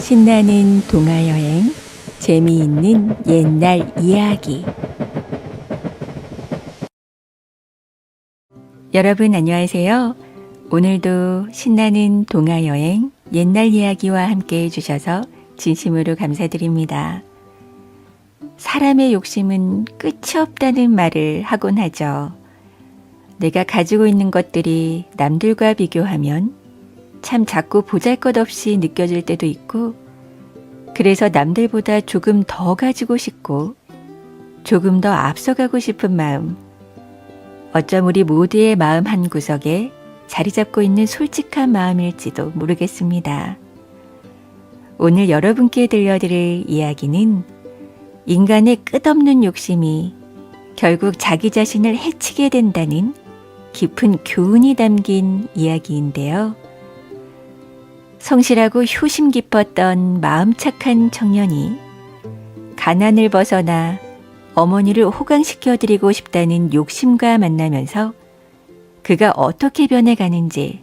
신나는 동화여행, 재미있는 옛날 이야기. 여러분 안녕하세요. 오늘도 신나는 동화여행, 옛날 이야기와 함께 해주셔서 진심으로 감사드립니다. 사람의 욕심은 끝이 없다는 말을 하곤 하죠. 내가 가지고 있는 것들이 남들과 비교하면 참 자꾸 보잘것없이 느껴질 때도 있고, 그래서 남들보다 조금 더 가지고 싶고 조금 더 앞서가고 싶은 마음, 어쩜 우리 모두의 마음 한구석에 자리 잡고 있는 솔직한 마음일지도 모르겠습니다. 오늘 여러분께 들려드릴 이야기는 인간의 끝없는 욕심이 결국 자기 자신을 해치게 된다는 깊은 교훈이 담긴 이야기인데요. 성실하고 효심 깊었던 마음 착한 청년이 가난을 벗어나 어머니를 호강시켜드리고 싶다는 욕심과 만나면서 그가 어떻게 변해가는지,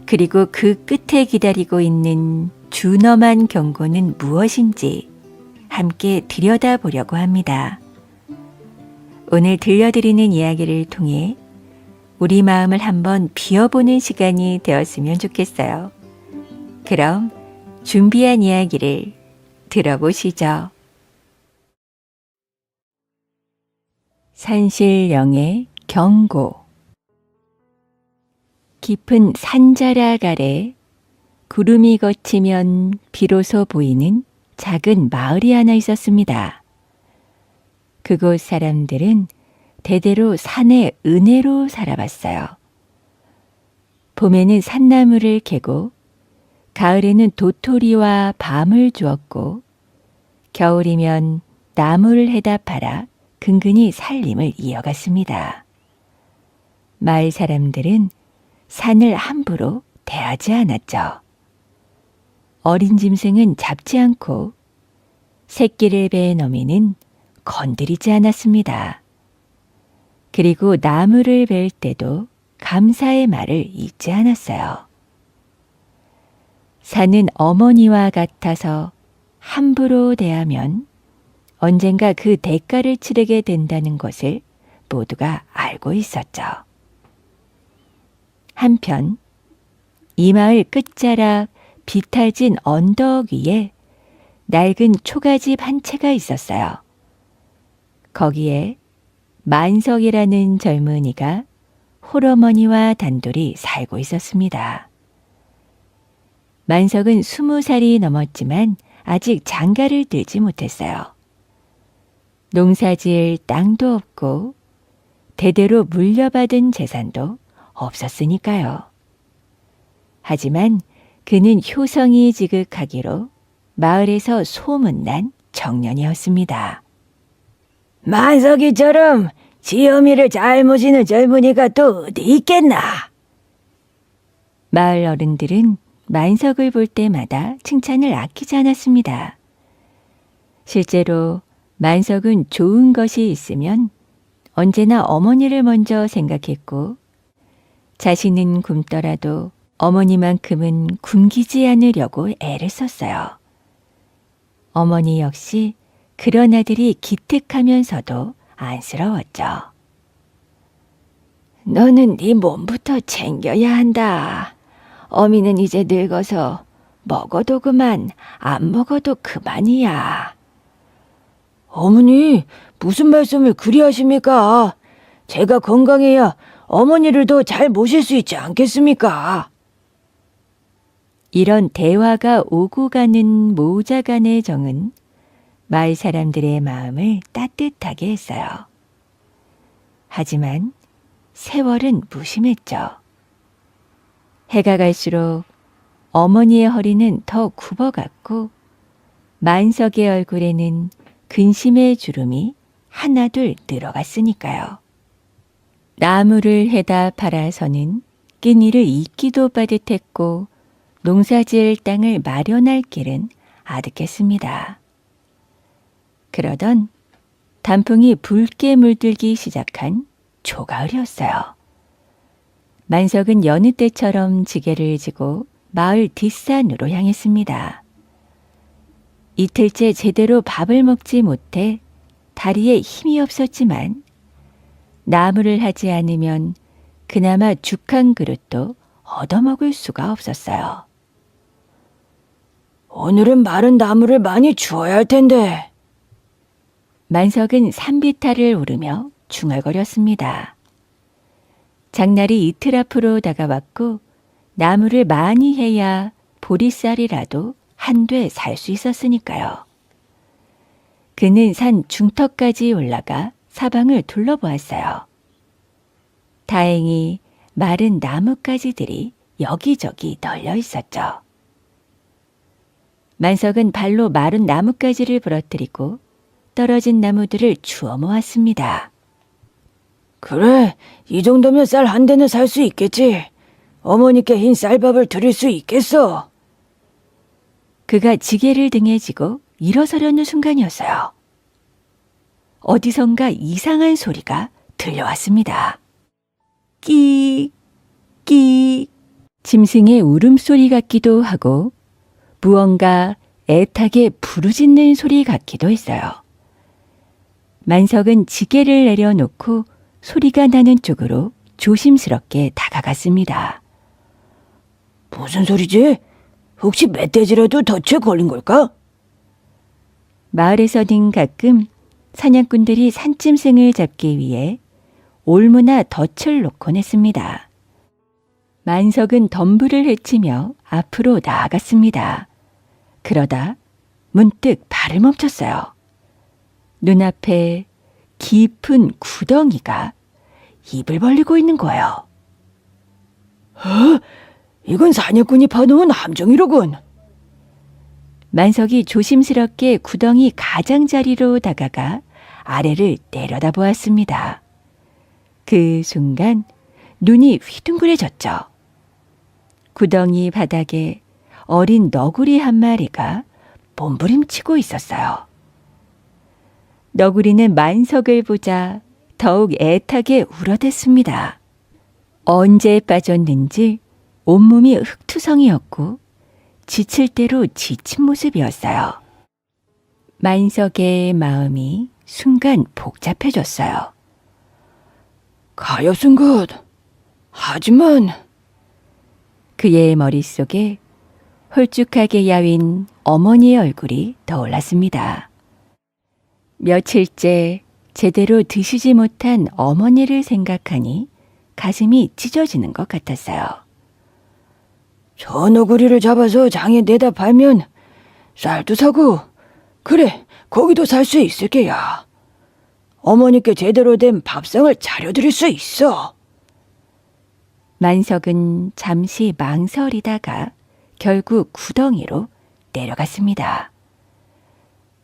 그리고 그 끝에 기다리고 있는 준엄한 경고는 무엇인지 함께 들여다보려고 합니다. 오늘 들려드리는 이야기를 통해 우리 마음을 한번 비워보는 시간이 되었으면 좋겠어요. 그럼 준비한 이야기를 들어보시죠. 산신령의 경고. 깊은 산자락 아래 구름이 걷히면 비로소 보이는 작은 마을이 하나 있었습니다. 그곳 사람들은 대대로 산의 은혜로 살아왔어요. 봄에는 산나무를 캐고 가을에는 도토리와 밤을 주었고, 겨울이면 나무를 해다 팔아 근근히 살림을 이어갔습니다. 마을 사람들은 산을 함부로 대하지 않았죠. 어린 짐승은 잡지 않고 새끼를 베어 넘이는 건드리지 않았습니다. 그리고 나무를 벨 때도 감사의 말을 잊지 않았어요. 산은 어머니와 같아서 함부로 대하면 언젠가 그 대가를 치르게 된다는 것을 모두가 알고 있었죠. 한편 이 마을 끝자락 비탈진 언덕 위에 낡은 초가집 한 채가 있었어요. 거기에 만석이라는 젊은이가 홀어머니와 단둘이 살고 있었습니다. 만석은 20살이 넘었지만 아직 장가를 들지 못했어요. 농사지을 땅도 없고 대대로 물려받은 재산도 없었으니까요. 하지만 그는 효성이 지극하기로 마을에서 소문난 청년이었습니다. 만석이처럼 지어미를 잘 모시는 젊은이가 또 어디 있겠나? 마을 어른들은 만석을 볼 때마다 칭찬을 아끼지 않았습니다. 실제로 만석은 좋은 것이 있으면 언제나 어머니를 먼저 생각했고, 자신은 굶더라도 어머니만큼은 굶기지 않으려고 애를 썼어요. 어머니 역시 그런 아들이 기특하면서도 안쓰러웠죠. 너는 네 몸부터 챙겨야 한다. 어미는 이제 늙어서 먹어도 그만, 안 먹어도 그만이야. 어머니, 무슨 말씀을 그리 하십니까? 제가 건강해야 어머니를 더 잘 모실 수 있지 않겠습니까? 이런 대화가 오고 가는 모자 간의 정은 마을 사람들의 마음을 따뜻하게 했어요. 하지만 세월은 무심했죠. 해가 갈수록 어머니의 허리는 더 굽어갔고, 만석의 얼굴에는 근심의 주름이 하나둘 늘어갔으니까요. 나무를 해다 팔아서는 끼니를 잊기도 빠듯했고, 농사지을 땅을 마련할 길은 아득했습니다. 그러던 단풍이 붉게 물들기 시작한 초가을이었어요. 만석은 여느 때처럼 지게를 지고 마을 뒷산으로 향했습니다. 이틀째 제대로 밥을 먹지 못해 다리에 힘이 없었지만 나무를 하지 않으면 그나마 죽 한 그릇도 얻어먹을 수가 없었어요. 오늘은 마른 나무를 많이 주워야 할 텐데. 만석은 산비탈을 오르며 중얼거렸습니다. 장날이 이틀 앞으로 다가왔고 나무를 많이 해야 보리쌀이라도 한돼 살 수 있었으니까요. 그는 산 중턱까지 올라가 사방을 둘러보았어요. 다행히 마른 나뭇가지들이 여기저기 널려 있었죠. 만석은 발로 마른 나뭇가지를 부러뜨리고 떨어진 나무들을 주워 모았습니다. 그래, 이 정도면 쌀 한 대는 살 수 있겠지. 어머니께 흰 쌀밥을 드릴 수 있겠어. 그가 지게를 등에 지고 일어서려는 순간이었어요. 어디선가 이상한 소리가 들려왔습니다. 끼, 끼. 짐승의 울음소리 같기도 하고 무언가 애타게 부르짖는 소리 같기도 했어요. 만석은 지게를 내려놓고 소리가 나는 쪽으로 조심스럽게 다가갔습니다. 무슨 소리지? 혹시 멧돼지라도 덫에 걸린 걸까? 마을에서는 가끔 사냥꾼들이 산짐승을 잡기 위해 올무나 덫을 놓곤 했습니다. 만석은 덤불을 헤치며 앞으로 나아갔습니다. 그러다 문득 발을 멈췄어요. 눈앞에 깊은 구덩이가 입을 벌리고 있는 거예요. 이건 사냥꾼이 파놓은 함정이로군. 만석이 조심스럽게 구덩이 가장자리로 다가가 아래를 내려다보았습니다. 그 순간 눈이 휘둥그레졌죠. 구덩이 바닥에 어린 너구리 한 마리가 몸부림치고 있었어요. 너구리는 만석을 보자 더욱 애타게 울어댔습니다. 언제 빠졌는지 온몸이 흙투성이었고 지칠 대로 지친 모습이었어요. 만석의 마음이 순간 복잡해졌어요. 가엾은 것. 하지만 그의 머릿속에 홀쭉하게 야윈 어머니의 얼굴이 떠올랐습니다. 며칠째 제대로 드시지 못한 어머니를 생각하니 가슴이 찢어지는 것 같았어요. 저 너구리를 잡아서 장에 내다 팔면 쌀도 사고, 그래, 고기도 살 수 있을 게야. 어머니께 제대로 된 밥상을 차려드릴 수 있어. 만석은 잠시 망설이다가 결국 구덩이로 내려갔습니다.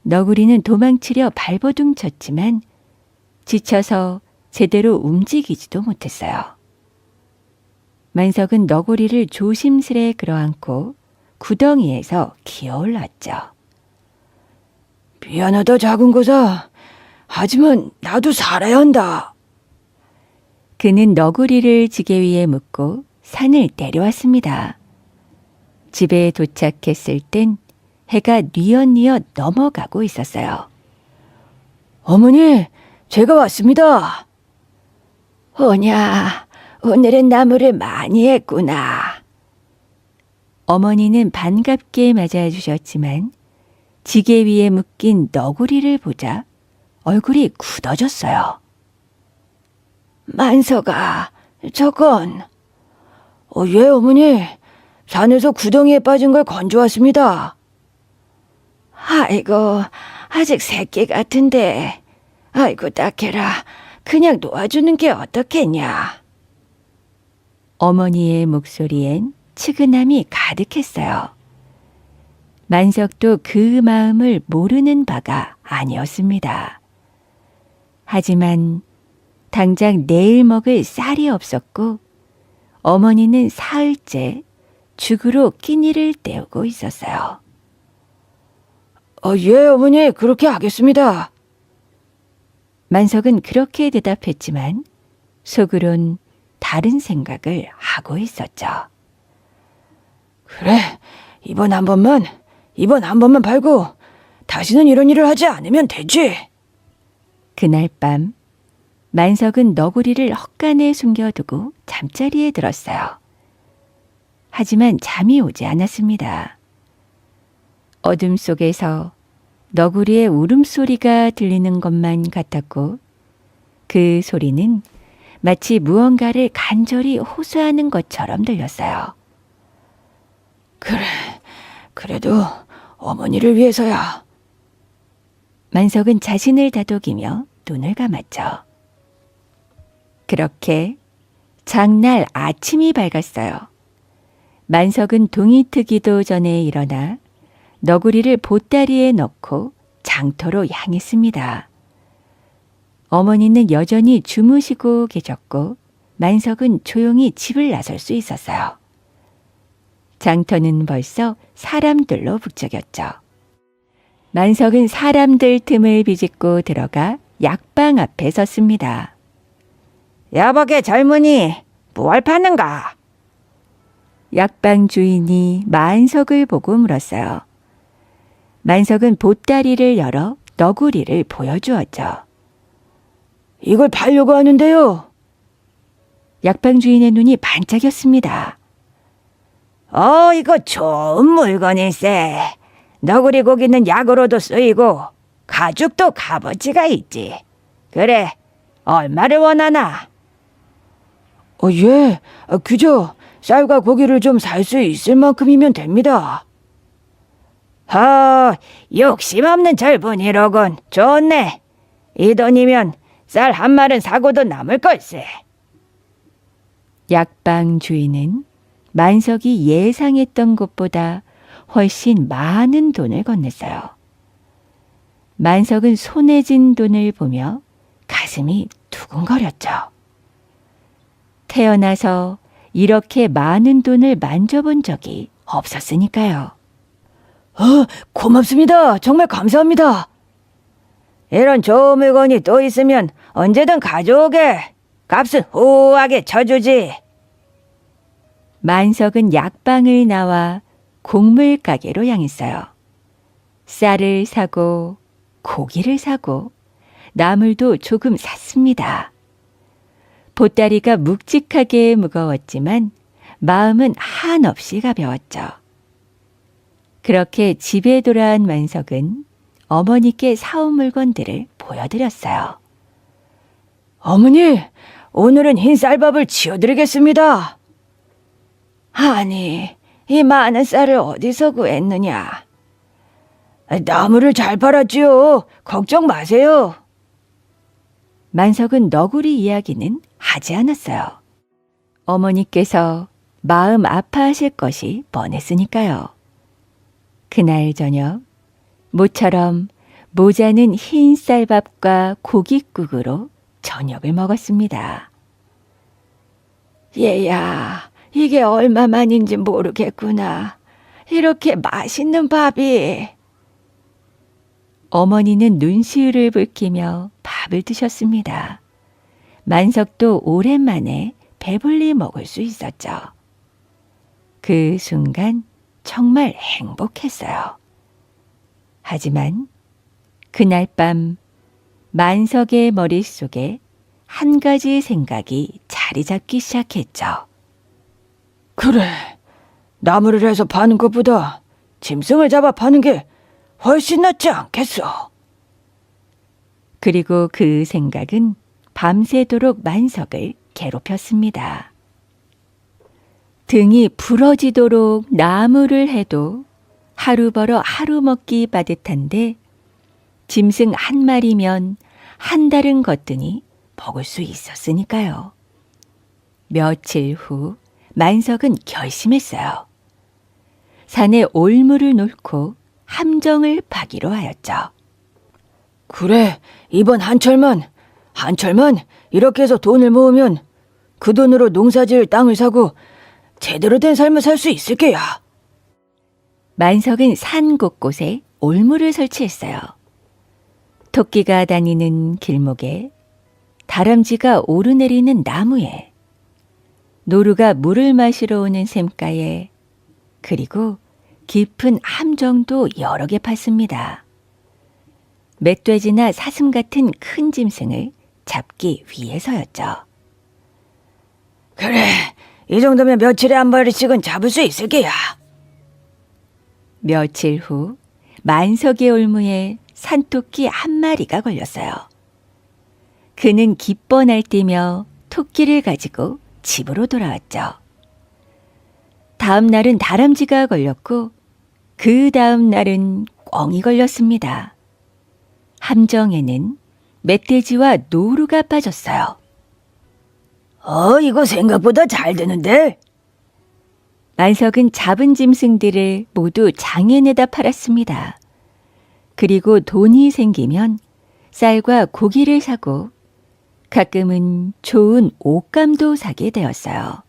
너구리는 도망치려 발버둥 쳤지만 지쳐서 제대로 움직이지도 못했어요. 만석은 너구리를 조심스레 끌어안고 구덩이에서 기어올랐죠. 미안하다 작은 거사. 하지만 나도 살아야 한다. 그는 너구리를 지게 위에 묶고 산을 내려왔습니다. 집에 도착했을 땐 해가 뉘엿뉘엿 넘어가고 있었어요. 어머니, 제가 왔습니다. 오냐, 오늘은 나무를 많이 했구나. 어머니는 반갑게 맞아주셨지만 지게 위에 묶인 너구리를 보자 얼굴이 굳어졌어요. 만석아, 저건. 예, 어머니. 산에서 구덩이에 빠진 걸 건져왔습니다. 아이고, 아직 새끼 같은데. 아이고, 딱해라. 그냥 놓아주는 게 어떻겠냐. 어머니의 목소리엔 측은함이 가득했어요. 만석도 그 마음을 모르는 바가 아니었습니다. 하지만 당장 내일 먹을 쌀이 없었고 어머니는 사흘째 죽으로 끼니를 때우고 있었어요. 예, 어머니, 그렇게 하겠습니다. 만석은 그렇게 대답했지만 속으론 다른 생각을 하고 있었죠. 그래, 이번 한 번만 팔고 다시는 이런 일을 하지 않으면 되지. 그날 밤 만석은 너구리를 헛간에 숨겨두고 잠자리에 들었어요. 하지만 잠이 오지 않았습니다. 어둠 속에서 너구리의 울음소리가 들리는 것만 같았고 그 소리는 마치 무언가를 간절히 호소하는 것처럼 들렸어요. 그래, 그래도 어머니를 위해서야. 만석은 자신을 다독이며 눈을 감았죠. 그렇게 장날 아침이 밝았어요. 만석은 동이 트기도 전에 일어나 너구리를 보따리에 넣고 장터로 향했습니다. 어머니는 여전히 주무시고 계셨고 만석은 조용히 집을 나설 수 있었어요. 장터는 벌써 사람들로 북적였죠. 만석은 사람들 틈을 비집고 들어가 약방 앞에 섰습니다. 여보게 젊은이, 무얼 파는가? 약방 주인이 만석을 보고 물었어요. 만석은 보따리를 열어 너구리를 보여주었죠. 이걸 팔려고 하는데요. 약방 주인의 눈이 반짝였습니다. 이거 좋은 물건일세. 너구리 고기는 약으로도 쓰이고 가죽도 값어치가 있지. 그래, 얼마를 원하나? 예, 그저 쌀과 고기를 좀 살 수 있을 만큼이면 됩니다. 욕심 없는 젊은이로군. 좋네. 이 돈이면 쌀 한 말은 사고도 남을 걸세. 약방 주인은 만석이 예상했던 것보다 훨씬 많은 돈을 건넸어요. 만석은 손에 쥔 돈을 보며 가슴이 두근거렸죠. 태어나서 이렇게 많은 돈을 만져본 적이 없었으니까요. 고맙습니다. 정말 감사합니다. 이런 좋은 물건이 또 있으면 언제든 가져오게. 값은 후하게 쳐주지. 만석은 약방을 나와 곡물 가게로 향했어요. 쌀을 사고 고기를 사고 나물도 조금 샀습니다. 보따리가 묵직하게 무거웠지만 마음은 한없이 가벼웠죠. 그렇게 집에 돌아온 만석은 어머니께 사온 물건들을 보여드렸어요. 어머니, 오늘은 흰 쌀밥을 지어드리겠습니다. 아니, 이 많은 쌀을 어디서 구했느냐? 나무를 잘 팔았지요. 걱정 마세요. 만석은 너구리 이야기는 하지 않았어요. 어머니께서 마음 아파하실 것이 뻔했으니까요. 그날 저녁 모처럼 모자는 흰 쌀밥과 고깃국으로 저녁을 먹었습니다. 얘야, 이게 얼마만인지 모르겠구나. 이렇게 맛있는 밥이. 어머니는 눈시울을 붉히며 밥을 드셨습니다. 만석도 오랜만에 배불리 먹을 수 있었죠. 그 순간 정말 행복했어요. 하지만 그날 밤 만석의 머릿속에 한 가지 생각이 자리 잡기 시작했죠. 그래, 나무를 해서 파는 것보다 짐승을 잡아 파는 게 훨씬 낫지 않겠어. 그리고 그 생각은 밤새도록 만석을 괴롭혔습니다. 등이 부러지도록 나무를 해도 하루 벌어 하루 먹기 빠듯한데 짐승 한 마리면 한 달은 거뜬히 먹을 수 있었으니까요. 며칠 후 만석은 결심했어요. 산에 올무를 놓고 함정을 파기로 하였죠. 그래, 이번 한철만 이렇게 해서 돈을 모으면 그 돈으로 농사지을 땅을 사고 제대로 된 삶을 살 수 있을 게야. 만석은 산 곳곳에 올무를 설치했어요. 토끼가 다니는 길목에, 다람쥐가 오르내리는 나무에, 노루가 물을 마시러 오는 샘가에, 그리고 깊은 함정도 여러 개 팠습니다. 멧돼지나 사슴 같은 큰 짐승을 잡기 위해서였죠. 그래, 이 정도면 며칠에 한 마리씩은 잡을 수 있을 게야. 며칠 후 만석의 올무에 산토끼 한 마리가 걸렸어요. 그는 기뻐 날뛰며 토끼를 가지고 집으로 돌아왔죠. 다음 날은 다람쥐가 걸렸고 그 다음 날은 꿩이 걸렸습니다. 함정에는 멧돼지와 노루가 빠졌어요. 이거 생각보다 잘 되는데? 만석은 잡은 짐승들을 모두 장에 내다 팔았습니다. 그리고 돈이 생기면 쌀과 고기를 사고 가끔은 좋은 옷감도 사게 되었어요.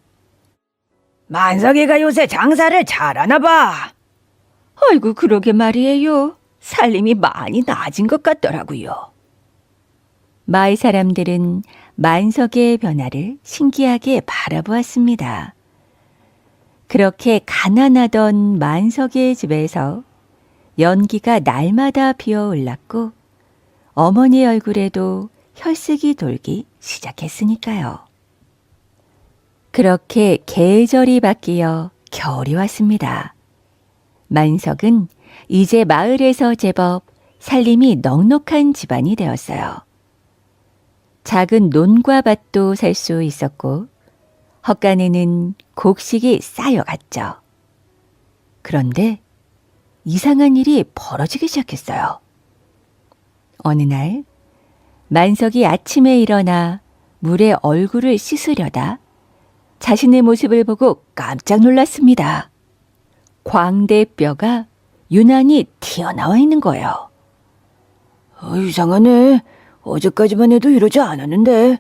만석이가 요새 장사를 잘하나 봐. 아이고, 그러게 말이에요. 살림이 많이 나아진 것 같더라고요. 마을 사람들은 만석의 변화를 신기하게 바라보았습니다. 그렇게 가난하던 만석의 집에서 연기가 날마다 피어올랐고 어머니 얼굴에도 혈색이 돌기 시작했으니까요. 그렇게 계절이 바뀌어 겨울이 왔습니다. 만석은 이제 마을에서 제법 살림이 넉넉한 집안이 되었어요. 작은 논과 밭도 살 수 있었고 헛간에는 곡식이 쌓여갔죠. 그런데 이상한 일이 벌어지기 시작했어요. 어느 날 만석이 아침에 일어나 물에 얼굴을 씻으려다 자신의 모습을 보고 깜짝 놀랐습니다. 광대뼈가 유난히 튀어나와 있는 거예요. 이상하네. 어제까지만 해도 이러지 않았는데.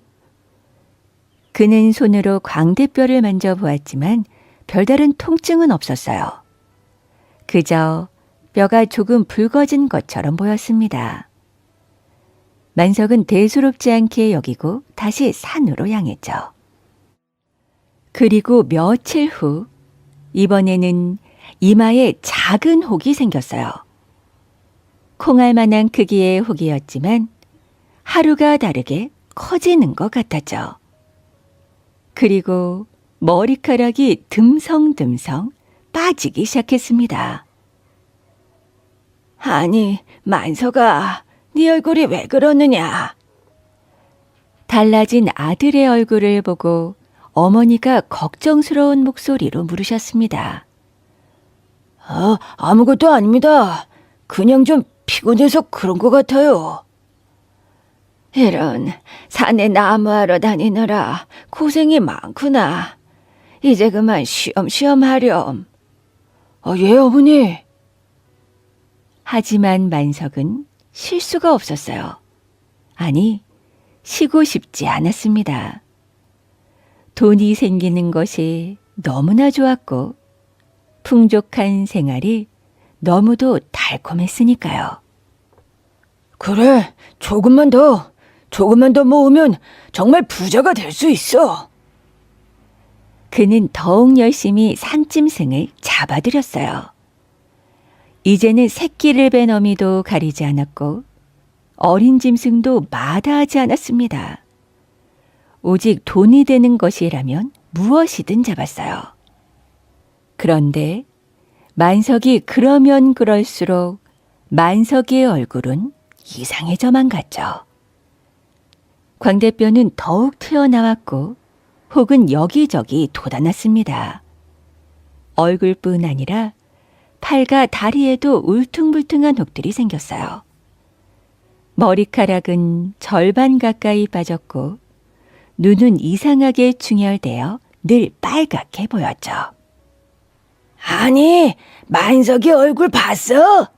그는 손으로 광대뼈를 만져보았지만 별다른 통증은 없었어요. 그저 뼈가 조금 붉어진 것처럼 보였습니다. 만석은 대수롭지 않게 여기고 다시 산으로 향했죠. 그리고 며칠 후 이번에는 이마에 작은 혹이 생겼어요. 콩알만한 크기의 혹이었지만 하루가 다르게 커지는 것 같았죠. 그리고 머리카락이 듬성듬성 빠지기 시작했습니다. 아니, 만석아, 네 얼굴이 왜 그러느냐? 달라진 아들의 얼굴을 보고 어머니가 걱정스러운 목소리로 물으셨습니다. 아무것도 아닙니다. 그냥 좀 피곤해서 그런 것 같아요. 이런, 산에 나무하러 다니느라 고생이 많구나. 이제 그만 쉬엄쉬엄 하렴. 예, 어머니. 하지만 만석은 쉴 수가 없었어요. 아니, 쉬고 싶지 않았습니다. 돈이 생기는 것이 너무나 좋았고 풍족한 생활이 너무도 달콤했으니까요. 그래, 조금만 더 모으면 정말 부자가 될 수 있어. 그는 더욱 열심히 산짐승을 잡아들였어요. 이제는 새끼를 뺀 어미도 가리지 않았고 어린 짐승도 마다하지 않았습니다. 오직 돈이 되는 것이라면 무엇이든 잡았어요. 그런데 만석이 그러면 그럴수록 만석이의 얼굴은 이상해져만 갔죠. 광대뼈는 더욱 튀어나왔고 혹은 여기저기 돋아났습니다. 얼굴뿐 아니라 팔과 다리에도 울퉁불퉁한 혹들이 생겼어요. 머리카락은 절반 가까이 빠졌고 눈은 이상하게 충혈되어 늘 빨갛게 보였죠. 아니, 만석이 얼굴 봤어?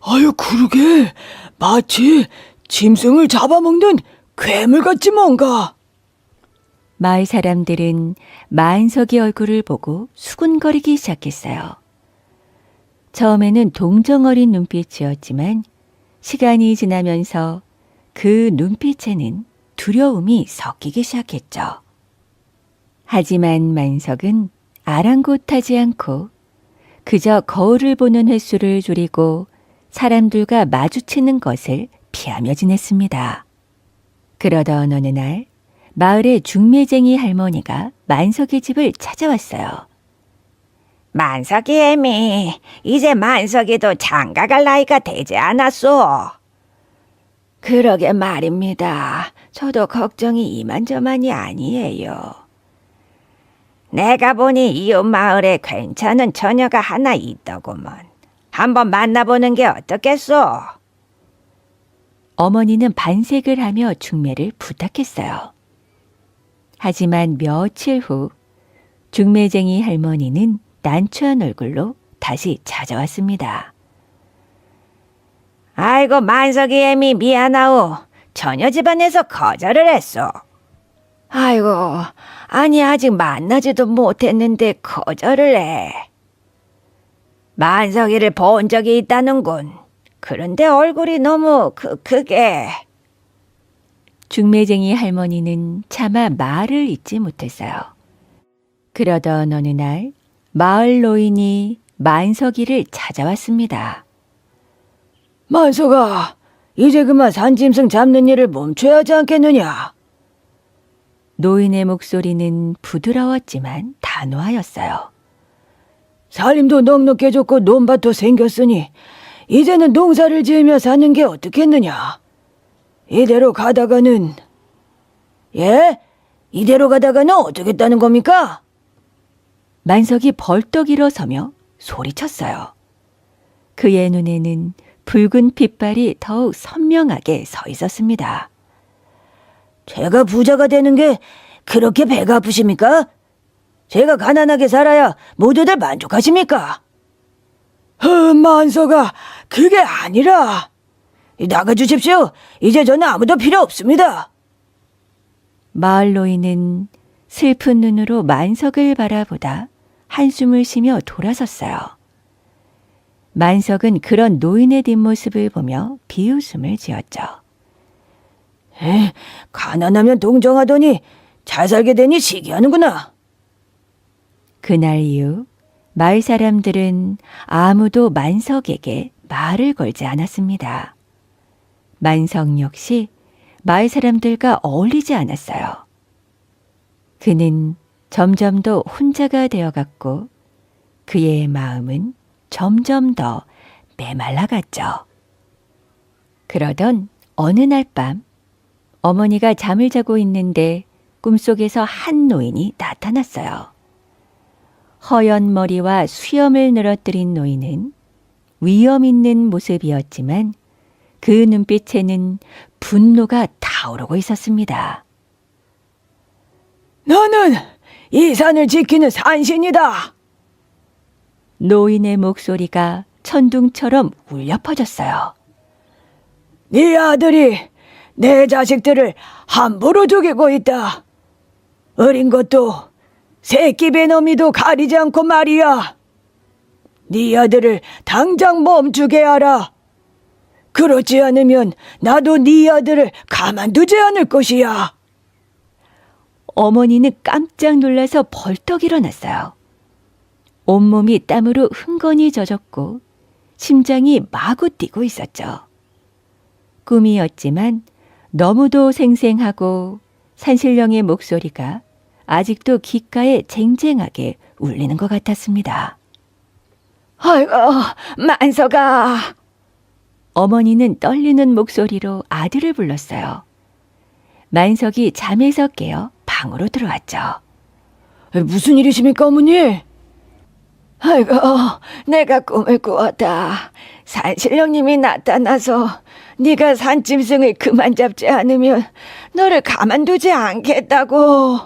아유, 그러게. 마치 짐승을 잡아먹는 괴물 같지 뭔가. 마을 사람들은 만석의 얼굴을 보고 수군거리기 시작했어요. 처음에는 동정어린 눈빛이었지만 시간이 지나면서 그 눈빛에는 두려움이 섞이기 시작했죠. 하지만 만석은 아랑곳하지 않고 그저 거울을 보는 횟수를 줄이고 사람들과 마주치는 것을 피하며 지냈습니다. 그러던 어느 날 마을의 중매쟁이 할머니가 만석의 집을 찾아왔어요. 만석이 애미, 이제 만석이도 장가갈 나이가 되지 않았소. 그러게 말입니다. 저도 걱정이 이만저만이 아니에요. 내가 보니 이웃 마을에 괜찮은 처녀가 하나 있더구먼. 한번 만나보는 게 어떻겠소? 어머니는 반색을 하며 중매를 부탁했어요. 하지만 며칠 후 중매쟁이 할머니는 난처한 얼굴로 다시 찾아왔습니다. 아이고 만석이 애미 미안하오. 처녀 집안에서 거절을 했소. 아이고, 아니 아직 만나지도 못했는데 거절을 해. 만석이를 본 적이 있다는군. 그런데 얼굴이 너무 크게. 중매쟁이 할머니는 차마 말을 잇지 못했어요. 그러던 어느 날 마을 노인이 만석이를 찾아왔습니다. 만석아, 이제 그만 산짐승 잡는 일을 멈춰야 하지 않겠느냐? 노인의 목소리는 부드러웠지만 단호하였어요. 살림도 넉넉해졌고 논밭도 생겼으니 이제는 농사를 지으며 사는 게 어떻겠느냐? 이대로 가다가는... 예? 이대로 가다가는 어쩌겠다는 겁니까? 만석이 벌떡 일어서며 소리쳤어요. 그의 눈에는 붉은 빛발이 더욱 선명하게 서 있었습니다. 제가 부자가 되는 게 그렇게 배가 아프십니까? 제가 가난하게 살아야 모두들 만족하십니까? 만석아, 그게 아니라... 나가주십시오. 이제 저는 아무도 필요 없습니다. 마을 노인은 슬픈 눈으로 만석을 바라보다 한숨을 쉬며 돌아섰어요. 만석은 그런 노인의 뒷모습을 보며 비웃음을 지었죠. 가난하면 동정하더니 잘 살게 되니 시기하는구나. 그날 이후 마을 사람들은 아무도 만석에게 말을 걸지 않았습니다. 만석 역시 마을 사람들과 어울리지 않았어요. 그는 점점 더 혼자가 되어갔고 그의 마음은 점점 더 메말라갔죠. 그러던 어느 날 밤 어머니가 잠을 자고 있는데 꿈속에서 한 노인이 나타났어요. 허연 머리와 수염을 늘어뜨린 노인은 위험 있는 모습이었지만 그 눈빛에는 분노가 타오르고 있었습니다. 너는 이 산을 지키는 산신이다. 노인의 목소리가 천둥처럼 울려 퍼졌어요. 네 아들이 내 자식들을 함부로 죽이고 있다. 어린 것도 새끼 배너미도 가리지 않고 말이야. 네 아들을 당장 멈추게 하라. 그렇지 않으면 나도 네 아들을 가만두지 않을 것이야. 어머니는 깜짝 놀라서 벌떡 일어났어요. 온몸이 땀으로 흥건히 젖었고 심장이 마구 뛰고 있었죠. 꿈이었지만 너무도 생생하고 산신령의 목소리가 아직도 귓가에 쟁쟁하게 울리는 것 같았습니다. 아이고, 만석아. 어머니는 떨리는 목소리로 아들을 불렀어요. 만석이 잠에서 깨어 방으로 들어왔죠. 무슨 일이십니까, 어머니? 아이고, 내가 꿈을 꾸었다. 산신령님이 나타나서 네가 산짐승을 그만 잡지 않으면 너를 가만두지 않겠다고.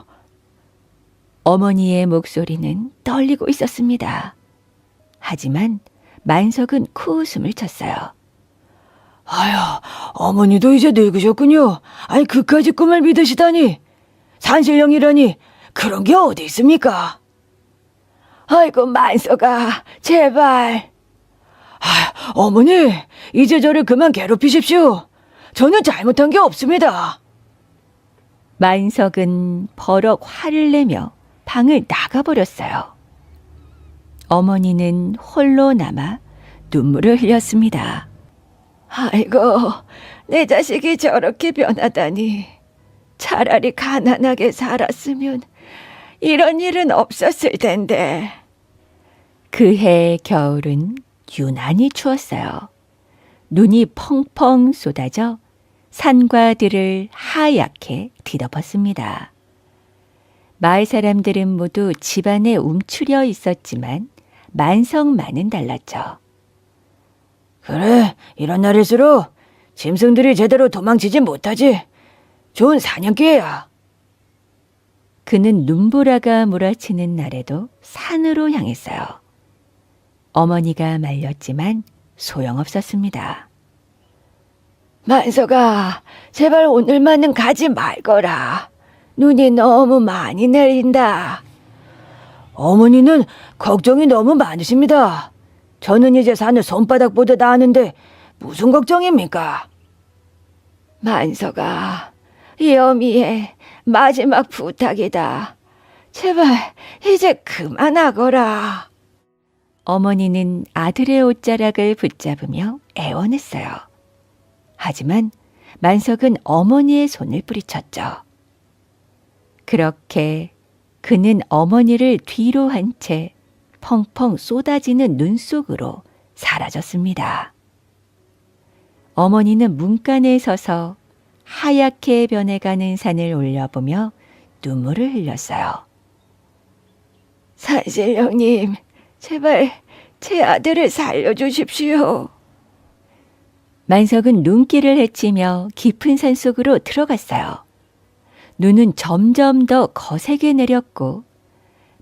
어머니의 목소리는 떨리고 있었습니다. 하지만 만석은 코웃음을 쳤어요. 아휴, 어머니도 이제 늙으셨군요. 아니, 그까지 꿈을 믿으시다니. 산신령이라니 그런 게 어디 있습니까? 아이고, 만석아, 제발. 어머니, 이제 저를 그만 괴롭히십시오. 저는 잘못한 게 없습니다. 만석은 버럭 화를 내며 방을 나가버렸어요. 어머니는 홀로 남아 눈물을 흘렸습니다. 아이고, 내 자식이 저렇게 변하다니. 차라리 가난하게 살았으면 이런 일은 없었을 텐데. 그해 겨울은 유난히 추웠어요. 눈이 펑펑 쏟아져 산과 들을 하얗게 뒤덮었습니다. 마을 사람들은 모두 집안에 움츠려 있었지만 만성만은 달랐죠. 그래, 이런 날일수록 짐승들이 제대로 도망치지 못하지. 좋은 사냥기회야. 그는 눈보라가 몰아치는 날에도 산으로 향했어요. 어머니가 말렸지만 소용없었습니다. 만석아, 제발 오늘만은 가지 말거라. 눈이 너무 많이 내린다. 어머니는 걱정이 너무 많으십니다. 저는 이제 산을 손바닥보다 아는데 무슨 걱정입니까? 만석아, 이 어미의 마지막 부탁이다. 제발 이제 그만하거라. 어머니는 아들의 옷자락을 붙잡으며 애원했어요. 하지만 만석은 어머니의 손을 뿌리쳤죠. 그렇게 그는 어머니를 뒤로 한 채 펑펑 쏟아지는 눈 속으로 사라졌습니다. 어머니는 문간에 서서 하얗게 변해가는 산을 올려보며 눈물을 흘렸어요. 산신령님, 제발 제 아들을 살려주십시오. 만석은 눈길을 헤치며 깊은 산속으로 들어갔어요. 눈은 점점 더 거세게 내렸고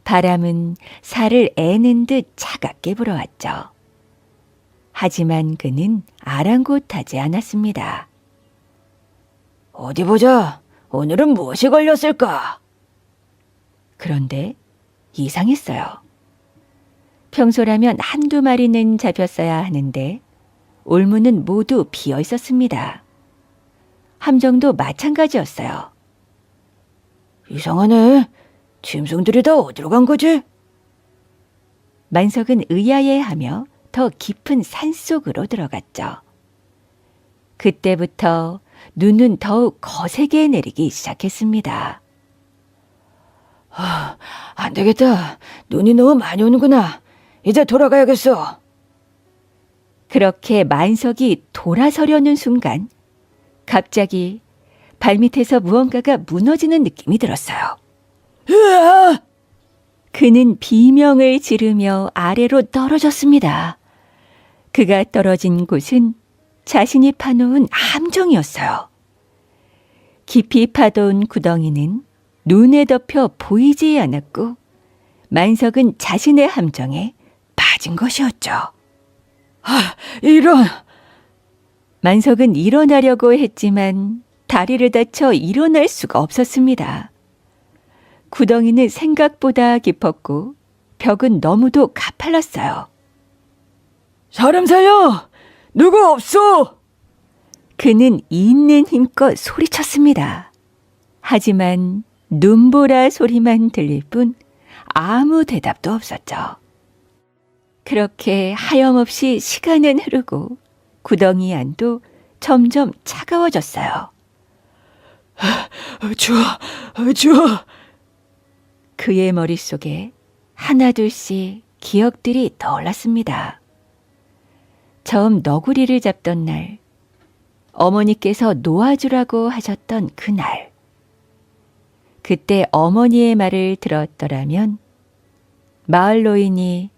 바람은 살을 애는 듯 차갑게 불어왔죠. 하지만 그는 아랑곳하지 않았습니다. 어디 보자. 오늘은 무엇이 걸렸을까? 그런데 이상했어요. 평소라면 한두 마리는 잡혔어야 하는데 올무는 모두 비어 있었습니다. 함정도 마찬가지였어요. 이상하네. 짐승들이 다 어디로 간 거지? 만석은 의아해하며 더 깊은 산속으로 들어갔죠. 그때부터 눈은 더욱 거세게 내리기 시작했습니다. 안 되겠다. 눈이 너무 많이 오는구나. 이제 돌아가야겠어. 그렇게 만석이 돌아서려는 순간 갑자기 발밑에서 무언가가 무너지는 느낌이 들었어요. 으아! 그는 비명을 지르며 아래로 떨어졌습니다. 그가 떨어진 곳은 자신이 파놓은 함정이었어요. 깊이 파놓은 구덩이는 눈에 덮여 보이지 않았고 만석은 자신의 함정에 빠진 것이었죠. 이런! 만석은 일어나려고 했지만 다리를 다쳐 일어날 수가 없었습니다. 구덩이는 생각보다 깊었고 벽은 너무도 가팔랐어요. 사람 살려! 누구 없어! 그는 있는 힘껏 소리쳤습니다. 하지만 눈보라 소리만 들릴 뿐 아무 대답도 없었죠. 그렇게 하염없이 시간은 흐르고 구덩이 안도 점점 차가워졌어요. 추워. 그의 머릿속에 하나둘씩 기억들이 떠올랐습니다. 처음 너구리를 잡던 날, 어머니께서 놓아주라고 하셨던 그날. 그때 어머니의 말을 들었더라면 마을 노인이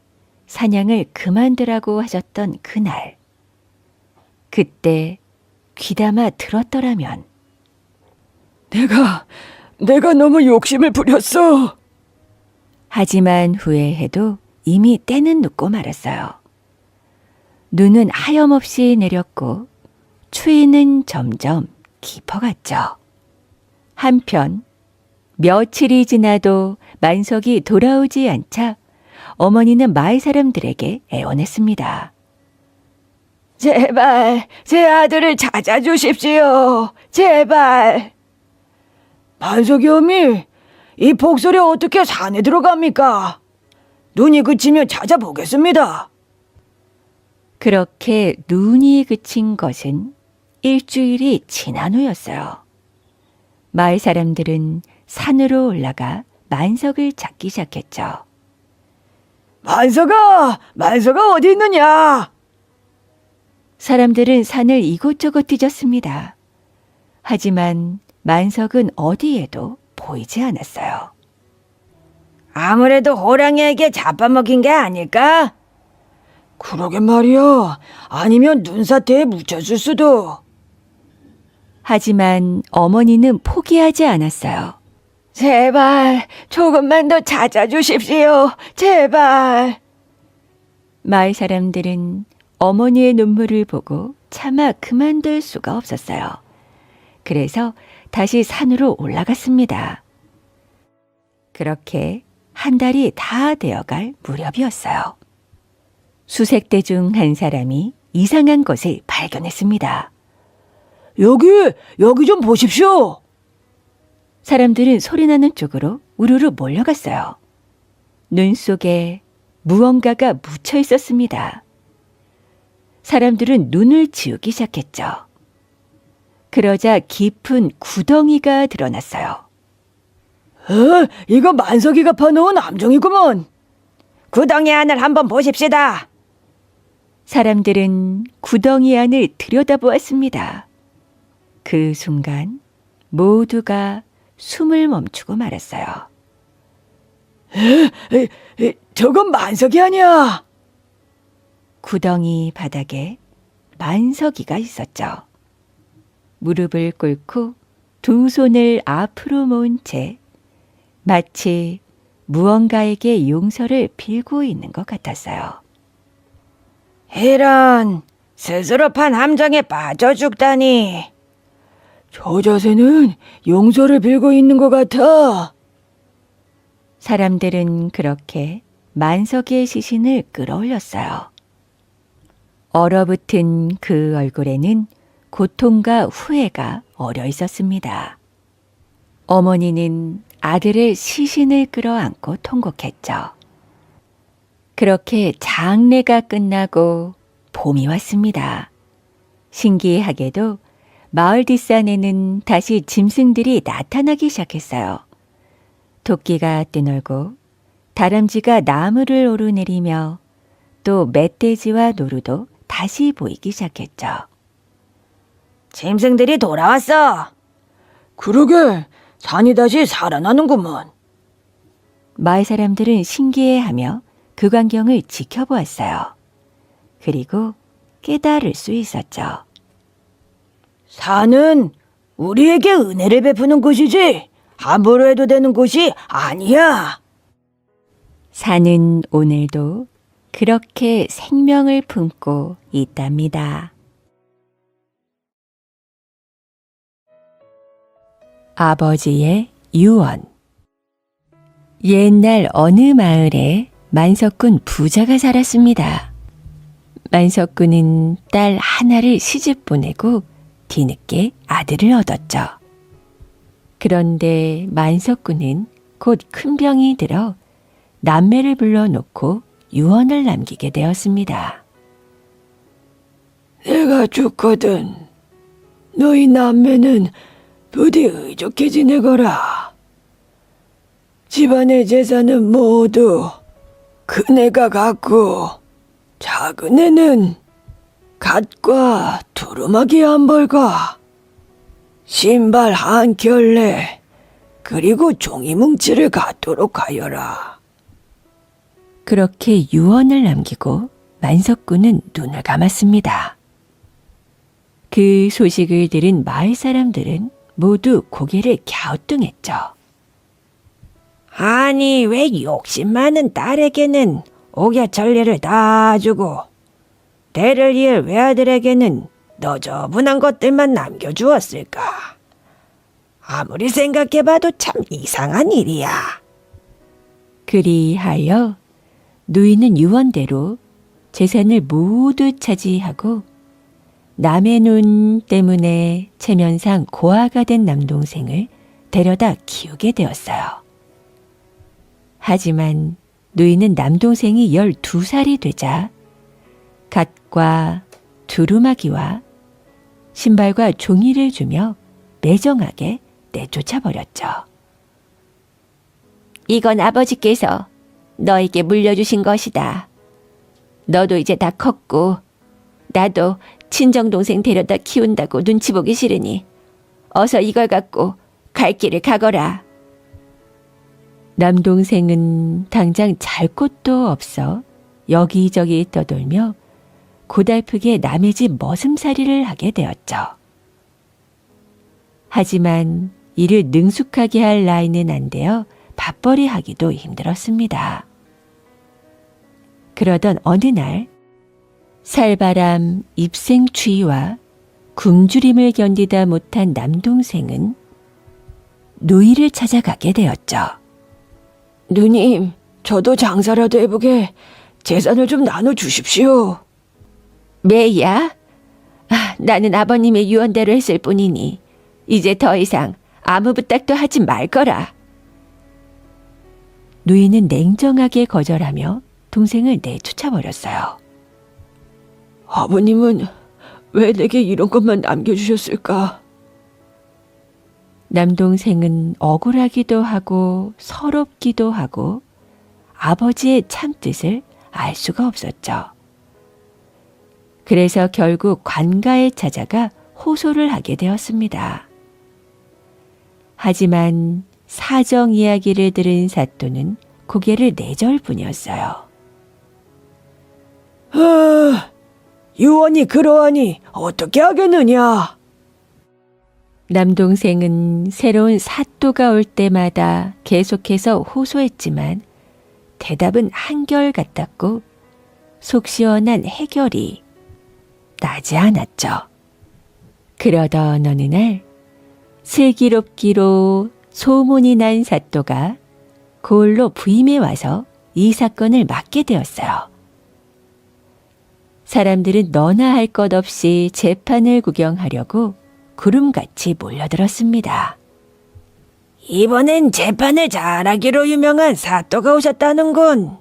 사냥을 그만두라고 하셨던 그날. 그때 귀담아 들었더라면 내가 너무 욕심을 부렸어. 하지만 후회해도 이미 때는 눕고 말았어요. 눈은 하염없이 내렸고 추위는 점점 깊어갔죠. 한편 며칠이 지나도 만석이 돌아오지 않자 어머니는 마을 사람들에게 애원했습니다. 제발 제 아들을 찾아주십시오. 제발. 만석이 어미, 이 폭설에 어떻게 산에 들어갑니까? 눈이 그치면 찾아보겠습니다. 그렇게 눈이 그친 것은 일주일이 지난 후였어요. 마을 사람들은 산으로 올라가 만석을 찾기 시작했죠. 만석아 어디 있느냐? 사람들은 산을 이곳저곳 뒤졌습니다. 하지만 만석은 어디에도 보이지 않았어요. 아무래도 호랑이에게 잡아먹힌 게 아닐까? 그러게 말이야. 아니면 눈사태에 묻혔을 수도. 하지만 어머니는 포기하지 않았어요. 제발 조금만 더 찾아주십시오. 제발. 마을 사람들은 어머니의 눈물을 보고 차마 그만둘 수가 없었어요. 그래서 다시 산으로 올라갔습니다. 그렇게 한 달이 다 되어갈 무렵이었어요. 수색대 중 한 사람이 이상한 것을 발견했습니다. 여기 좀 보십시오. 사람들은 소리나는 쪽으로 우르르 몰려갔어요. 눈 속에 무언가가 묻혀 있었습니다. 사람들은 눈을 지우기 시작했죠. 그러자 깊은 구덩이가 드러났어요. 이거 만석이가 파놓은 암정이구먼. 구덩이 안을 한번 보십시다. 사람들은 구덩이 안을 들여다보았습니다. 그 순간 모두가 숨을 멈추고 말았어요. 저건 만석이 아니야. 구덩이 바닥에 만석이가 있었죠. 무릎을 꿇고 두 손을 앞으로 모은 채 마치 무언가에게 용서를 빌고 있는 것 같았어요. 이런, 스스로 판 함정에 빠져 죽다니. 저 자세는 용서를 빌고 있는 것 같아. 사람들은 그렇게 만석이의 시신을 끌어올렸어요. 얼어붙은 그 얼굴에는 고통과 후회가 어려 있었습니다. 어머니는 아들의 시신을 끌어안고 통곡했죠. 그렇게 장례가 끝나고 봄이 왔습니다. 신기하게도 마을 뒷산에는 다시 짐승들이 나타나기 시작했어요. 토끼가 뛰놀고 다람쥐가 나무를 오르내리며 또 멧돼지와 노루도 다시 보이기 시작했죠. 짐승들이 돌아왔어. 그러게, 산이 다시 살아나는구먼. 마을 사람들은 신기해하며 그 광경을 지켜보았어요. 그리고 깨달을 수 있었죠. 산은 우리에게 은혜를 베푸는 곳이지 함부로 해도 되는 곳이 아니야. 산은 오늘도 그렇게 생명을 품고 있답니다. 아버지의 유언. 옛날 어느 마을에 만석군 부자가 살았습니다. 만석군은 딸 하나를 시집 보내고 뒤늦게 아들을 얻었죠. 그런데 만석군은 곧 큰 병이 들어 남매를 불러놓고 유언을 남기게 되었습니다. 내가 죽거든 너희 남매는 부디 의족해 지내거라. 집안의 재산은 모두 큰애가 갖고 작은애는 갓과 두루마기 한 벌과 신발 한 켤레 그리고 종이 뭉치를 갖도록 하여라. 그렇게 유언을 남기고 만석군은 눈을 감았습니다. 그 소식을 들은 마을 사람들은 모두 고개를 갸우뚱했죠. 아니, 왜 욕심 많은 딸에게는 옥야천리를 다 주고 대를 이을 외아들에게는 너저분한 것들만 남겨주었을까? 아무리 생각해봐도 참 이상한 일이야. 그리하여 누이는 유언대로 재산을 모두 차지하고 남의 눈 때문에 체면상 고아가 된 남동생을 데려다 키우게 되었어요. 하지만 누이는 남동생이 12살이 되자 갓과 두루마기와 신발과 종이를 주며 매정하게 내쫓아 버렸죠. 이건 아버지께서 너에게 물려주신 것이다. 너도 이제 다 컸고 나도 친정동생 데려다 키운다고 눈치 보기 싫으니 어서 이걸 갖고 갈 길을 가거라. 남동생은 당장 잘 곳도 없어 여기저기 떠돌며 고달프게 남의 집 머슴살이를 하게 되었죠. 하지만 이를 능숙하게 할 나이는 안 되어 밥벌이 하기도 힘들었습니다. 그러던 어느 날 살바람, 입생추위와 굶주림을 견디다 못한 남동생은 누이를 찾아가게 되었죠. 누님, 저도 장사라도 해보게 재산을 좀 나눠주십시오. 매야? 나는 아버님의 유언대로 했을 뿐이니 이제 더 이상 아무 부탁도 하지 말거라. 누이는 냉정하게 거절하며 동생을 내쫓아버렸어요. 아버님은 왜 내게 이런 것만 남겨주셨을까? 남동생은 억울하기도 하고 서럽기도 하고 아버지의 참뜻을 알 수가 없었죠. 그래서 결국 관가에 찾아가 호소를 하게 되었습니다. 하지만 사정 이야기를 들은 사또는 고개를 내절 뿐이었어요. 유언이 그러하니 어떻게 하겠느냐? 남동생은 새로운 사또가 올 때마다 계속해서 호소했지만 대답은 한결같았고 속 시원한 해결이 나지 않았죠. 그러던 어느 날 슬기롭기로 소문이 난 사또가 고을로 부임해 와서 이 사건을 맡게 되었어요. 사람들은 너나 할 것 없이 재판을 구경하려고 구름같이 몰려들었습니다. 이번엔 재판을 잘하기로 유명한 사또가 오셨다는군.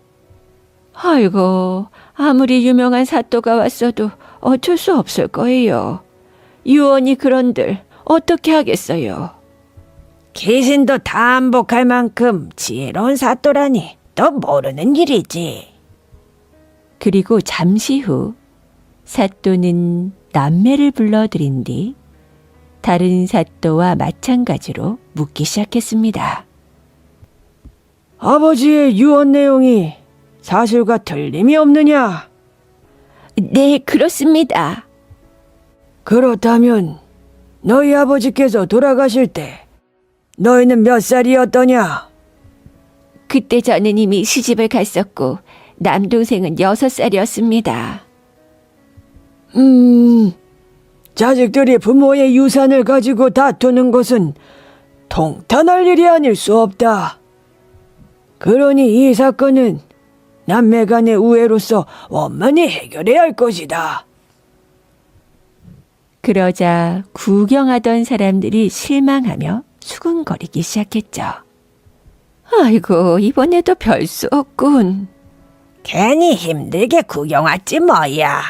아이고, 아무리 유명한 사또가 왔어도 어쩔 수 없을 거예요. 유언이 그런들 어떻게 하겠어요. 귀신도 담복할 만큼 지혜로운 사또라니 또 모르는 일이지. 그리고 잠시 후 사또는 남매를 불러들인 뒤 다른 사또와 마찬가지로 묻기 시작했습니다. 아버지의 유언 내용이 사실과 틀림이 없느냐? 네, 그렇습니다. 그렇다면 너희 아버지께서 돌아가실 때 너희는 몇 살이었더냐? 그때 저는 이미 시집을 갔었고 남동생은 6살이었습니다. 자식들이 부모의 유산을 가지고 다투는 것은 통탄할 일이 아닐 수 없다. 그러니 이 사건은 남매 간의 우애로서 원만히 해결해야 할 것이다. 그러자 구경하던 사람들이 실망하며 수군거리기 시작했죠. 아이고, 이번에도 별 수 없군. 괜히 힘들게 구경 왔지 뭐야.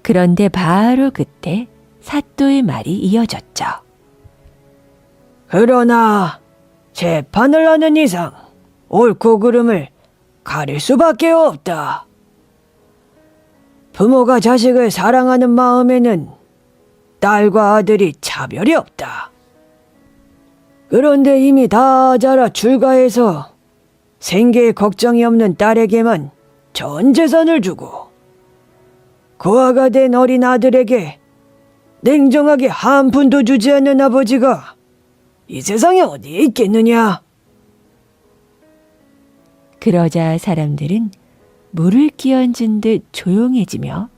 그런데 바로 그때 사또의 말이 이어졌죠. 그러나 재판을 하는 이상 옳고 그름을 가릴 수밖에 없다. 부모가 자식을 사랑하는 마음에는 딸과 아들이 차별이 없다. 그런데 이미 다 자라 출가해서 생계에 걱정이 없는 딸에게만 전 재산을 주고 고아가 된 어린 아들에게 냉정하게 한 푼도 주지 않는 아버지가 이 세상에 어디에 있겠느냐? 그러자 사람들은 물을 끼얹은 듯 조용해지며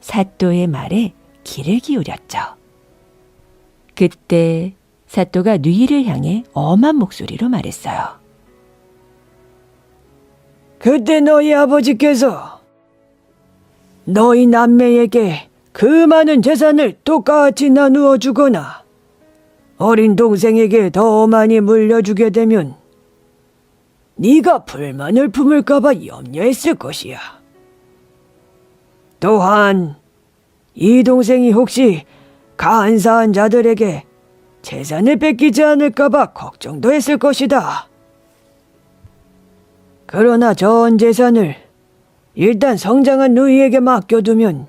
사또의 말에 귀를 기울였죠. 그때 사또가 누이를 향해 엄한 목소리로 말했어요. 그때 너희 아버지께서 너희 남매에게 그 많은 재산을 똑같이 나누어 주거나 어린 동생에게 더 많이 물려주게 되면 네가 불만을 품을까 봐 염려했을 것이야. 또한 이 동생이 혹시 간사한 자들에게 재산을 뺏기지 않을까봐 걱정도 했을 것이다. 그러나 전 재산을 일단 성장한 누이에게 맡겨두면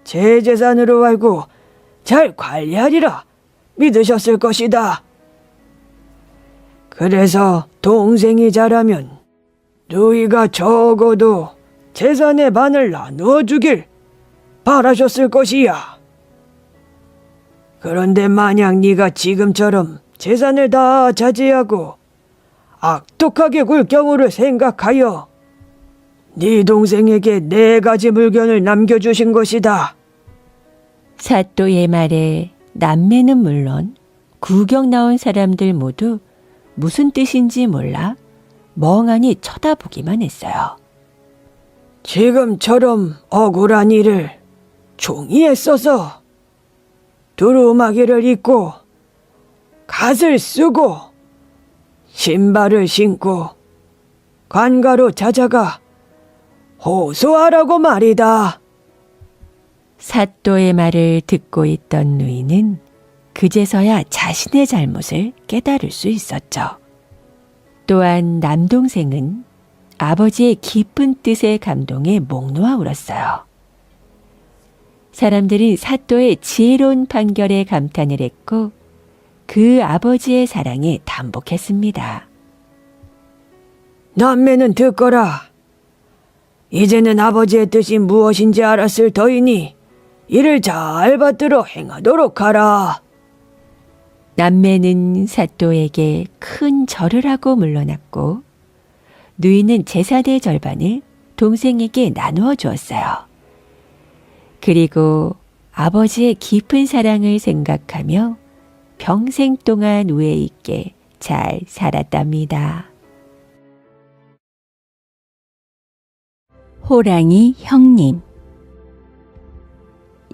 제 재산으로 알고 잘 관리하리라 믿으셨을 것이다. 그래서 동생이 자라면 누이가 적어도 재산의 반을 나누어 주길 바라셨을 것이야. 그런데 만약 네가 지금처럼 재산을 다 차지하고 악독하게 굴 경우를 생각하여 네 동생에게 4가지 물건을 남겨주신 것이다. 사또의 말에 남매는 물론 구경 나온 사람들 모두 무슨 뜻인지 몰라 멍하니 쳐다보기만 했어요. 지금처럼 억울한 일을 종이에 써서 두루마기를 입고 갓을 쓰고 신발을 신고 관가로 찾아가 호소하라고 말이다. 사또의 말을 듣고 있던 누이는 그제서야 자신의 잘못을 깨달을 수 있었죠. 또한 남동생은 아버지의 깊은 뜻에 감동해 목 놓아 울었어요. 사람들은 사또의 지혜로운 판결에 감탄을 했고 그 아버지의 사랑에 담복했습니다. 남매는 듣거라. 이제는 아버지의 뜻이 무엇인지 알았을 터이니 이를 잘 받들어 행하도록 하라. 남매는 사또에게 큰 절을 하고 물러났고 누이는 재산의 절반을 동생에게 나누어 주었어요. 그리고 아버지의 깊은 사랑을 생각하며 평생 동안 우애 있게 잘 살았답니다. 호랑이 형님.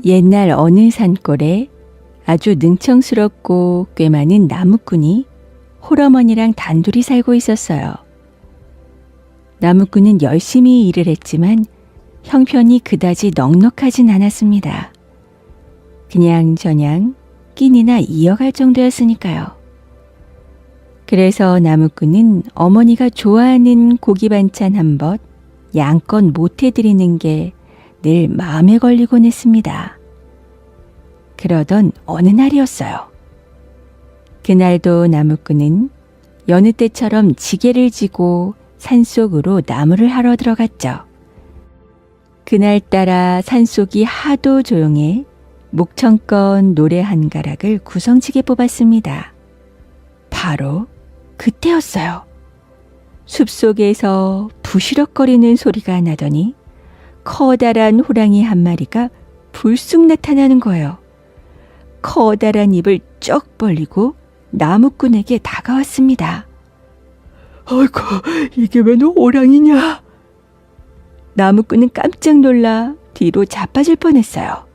옛날 어느 산골에 아주 능청스럽고 꽤 많은 나무꾼이 홀어머니랑 단둘이 살고 있었어요. 나무꾼은 열심히 일을 했지만 형편이 그다지 넉넉하진 않았습니다. 그냥저냥 끼니나 이어갈 정도였으니까요. 그래서 나무꾼은 어머니가 좋아하는 고기 반찬 한 벗 양껏 못 해드리는 게 늘 마음에 걸리곤 했습니다. 그러던 어느 날이었어요. 그날도 나무꾼은 여느 때처럼 지게를 지고 산속으로 나무를 하러 들어갔죠. 그날따라 산속이 하도 조용해 목청껏 노래 한 가락을 구성지게 뽑았습니다. 바로 그때였어요. 숲속에서 부시럭거리는 소리가 나더니 커다란 호랑이 한 마리가 불쑥 나타나는 거예요. 커다란 입을 쩍 벌리고 나무꾼에게 다가왔습니다. 아이고, 이게 웬 호랑이냐? 나무꾼은 깜짝 놀라 뒤로 자빠질 뻔했어요.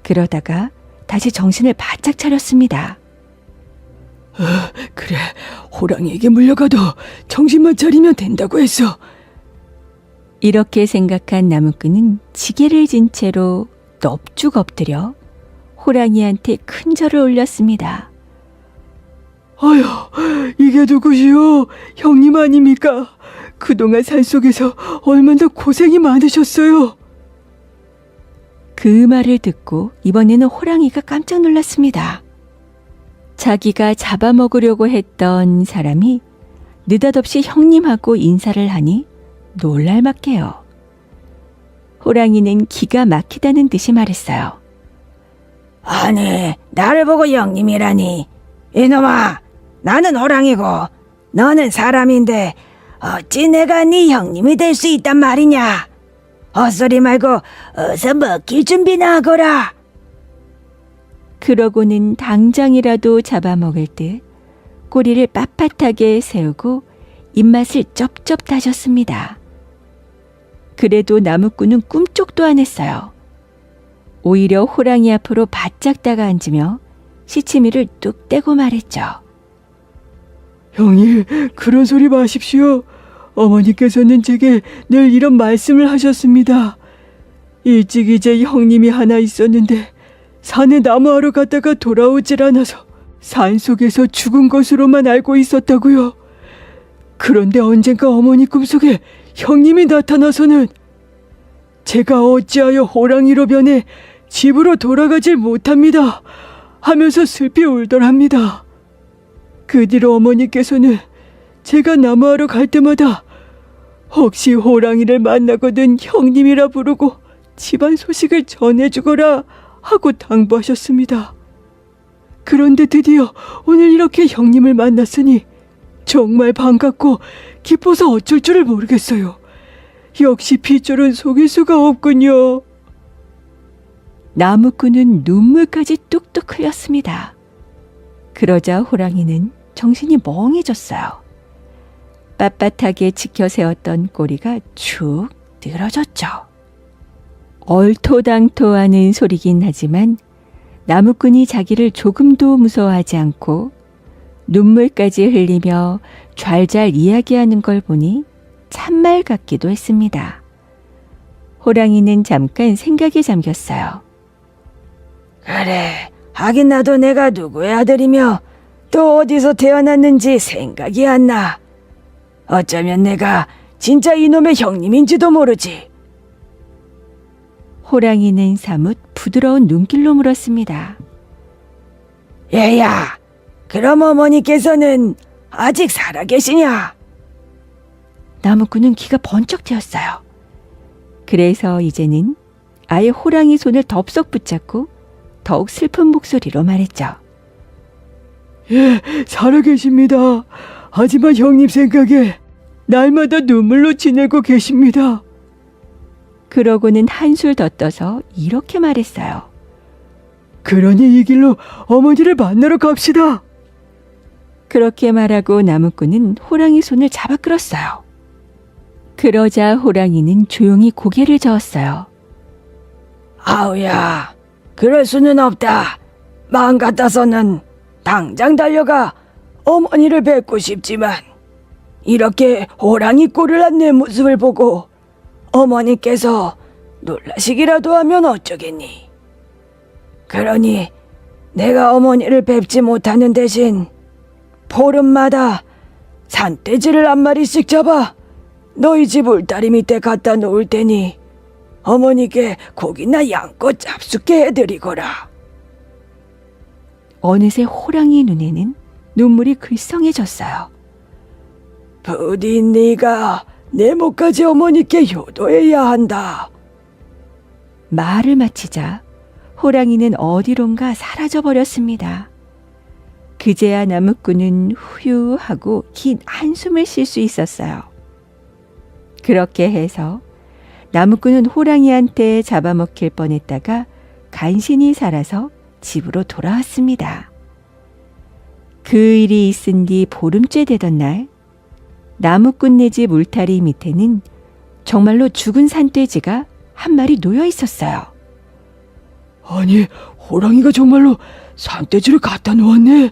그러다가 다시 정신을 바짝 차렸습니다. 그래, 호랑이에게 물려가도 정신만 차리면 된다고 했어. 이렇게 생각한 나무꾼은 지게를 진 채로 넙죽 엎드려 호랑이한테 큰 절을 올렸습니다. 아휴, 이게 누구시오? 형님 아닙니까? 그동안 산속에서 얼마나 고생이 많으셨어요. 그 말을 듣고 이번에는 호랑이가 깜짝 놀랐습니다. 자기가 잡아먹으려고 했던 사람이 느닷없이 형님하고 인사를 하니 놀랄만해요. 호랑이는 기가 막히다는 듯이 말했어요. 아니, 나를 보고 형님이라니. 이놈아, 나는 호랑이고 너는 사람인데 어찌 내가 네 형님이 될 수 있단 말이냐. 헛소리 말고 어서 먹힐 준비나 하거라. 그러고는 당장이라도 잡아먹을 듯 꼬리를 빳빳하게 세우고 입맛을 쩝쩝 다셨습니다. 그래도 나무꾼은 꿈쩍도 안 했어요. 오히려 호랑이 앞으로 바짝 다가앉으며 시치미를 뚝 떼고 말했죠. 형님, 그런 소리 마십시오. 어머니께서는 제게 늘 이런 말씀을 하셨습니다. 일찍 이제 형님이 하나 있었는데 산에 나무하러 갔다가 돌아오질 않아서 산속에서 죽은 것으로만 알고 있었다고요. 그런데 언젠가 어머니 꿈속에 형님이 나타나서는 제가 어찌하여 호랑이로 변해 집으로 돌아가질 못합니다 하면서 슬피 울더랍니다. 그 뒤로 어머니께서는 제가 나무하러 갈 때마다 혹시 호랑이를 만나거든 형님이라 부르고 집안 소식을 전해주거라 하고 당부하셨습니다. 그런데 드디어 오늘 이렇게 형님을 만났으니 정말 반갑고 기뻐서 어쩔 줄을 모르겠어요. 역시 핏줄은 속일 수가 없군요. 나무꾼은 눈물까지 뚝뚝 흘렸습니다. 그러자 호랑이는 정신이 멍해졌어요. 빳빳하게 지켜 세웠던 꼬리가 축 늘어졌죠. 얼토당토하는 소리긴 하지만 나무꾼이 자기를 조금도 무서워하지 않고 눈물까지 흘리며 잘잘 이야기하는 걸 보니 참말 같기도 했습니다. 호랑이는 잠깐 생각에 잠겼어요. 그래, 하긴 나도 내가 누구의 아들이며 또 어디서 태어났는지 생각이 안 나. 어쩌면 내가 진짜 이놈의 형님인지도 모르지. 호랑이는 사뭇 부드러운 눈길로 물었습니다. 얘야, 그럼 어머니께서는 아직 살아계시냐? 나무꾼은 귀가 번쩍 트였어요. 그래서 이제는 아예 호랑이 손을 덥석 붙잡고 더욱 슬픈 목소리로 말했죠. 예, 살아계십니다. 하지만 형님 생각에 날마다 눈물로 지내고 계십니다. 그러고는 한술 더 떠서 이렇게 말했어요. 그러니 이 길로 어머니를 만나러 갑시다. 그렇게 말하고 나무꾼은 호랑이 손을 잡아 끌었어요. 그러자 호랑이는 조용히 고개를 저었어요. 아우야, 그럴 수는 없다. 마음 같아서는 당장 달려가 어머니를 뵙고 싶지만 이렇게 호랑이 꼴을 한 내 모습을 보고 어머니께서 놀라시기라도 하면 어쩌겠니? 그러니 내가 어머니를 뵙지 못하는 대신 보름마다 산돼지를 한 마리씩 잡아 너희 집 울타리 밑에 갖다 놓을 테니 어머니께 고기나 양껏 잡숫게 해드리거라. 어느새 호랑이 눈에는 눈물이 글썽해졌어요. 부디 네가 내 목까지 어머니께 효도해야 한다. 말을 마치자 호랑이는 어디론가 사라져버렸습니다. 그제야 나무꾼은 후유하고 긴 한숨을 쉴 수 있었어요. 그렇게 해서 나무꾼은 호랑이한테 잡아먹힐 뻔했다가 간신히 살아서 집으로 돌아왔습니다. 그 일이 있은 뒤 보름째 되던 날, 나무꾼네 집 울타리 밑에는 정말로 죽은 산돼지가 한 마리 놓여 있었어요. 아니, 호랑이가 정말로 산돼지를 갖다 놓았네.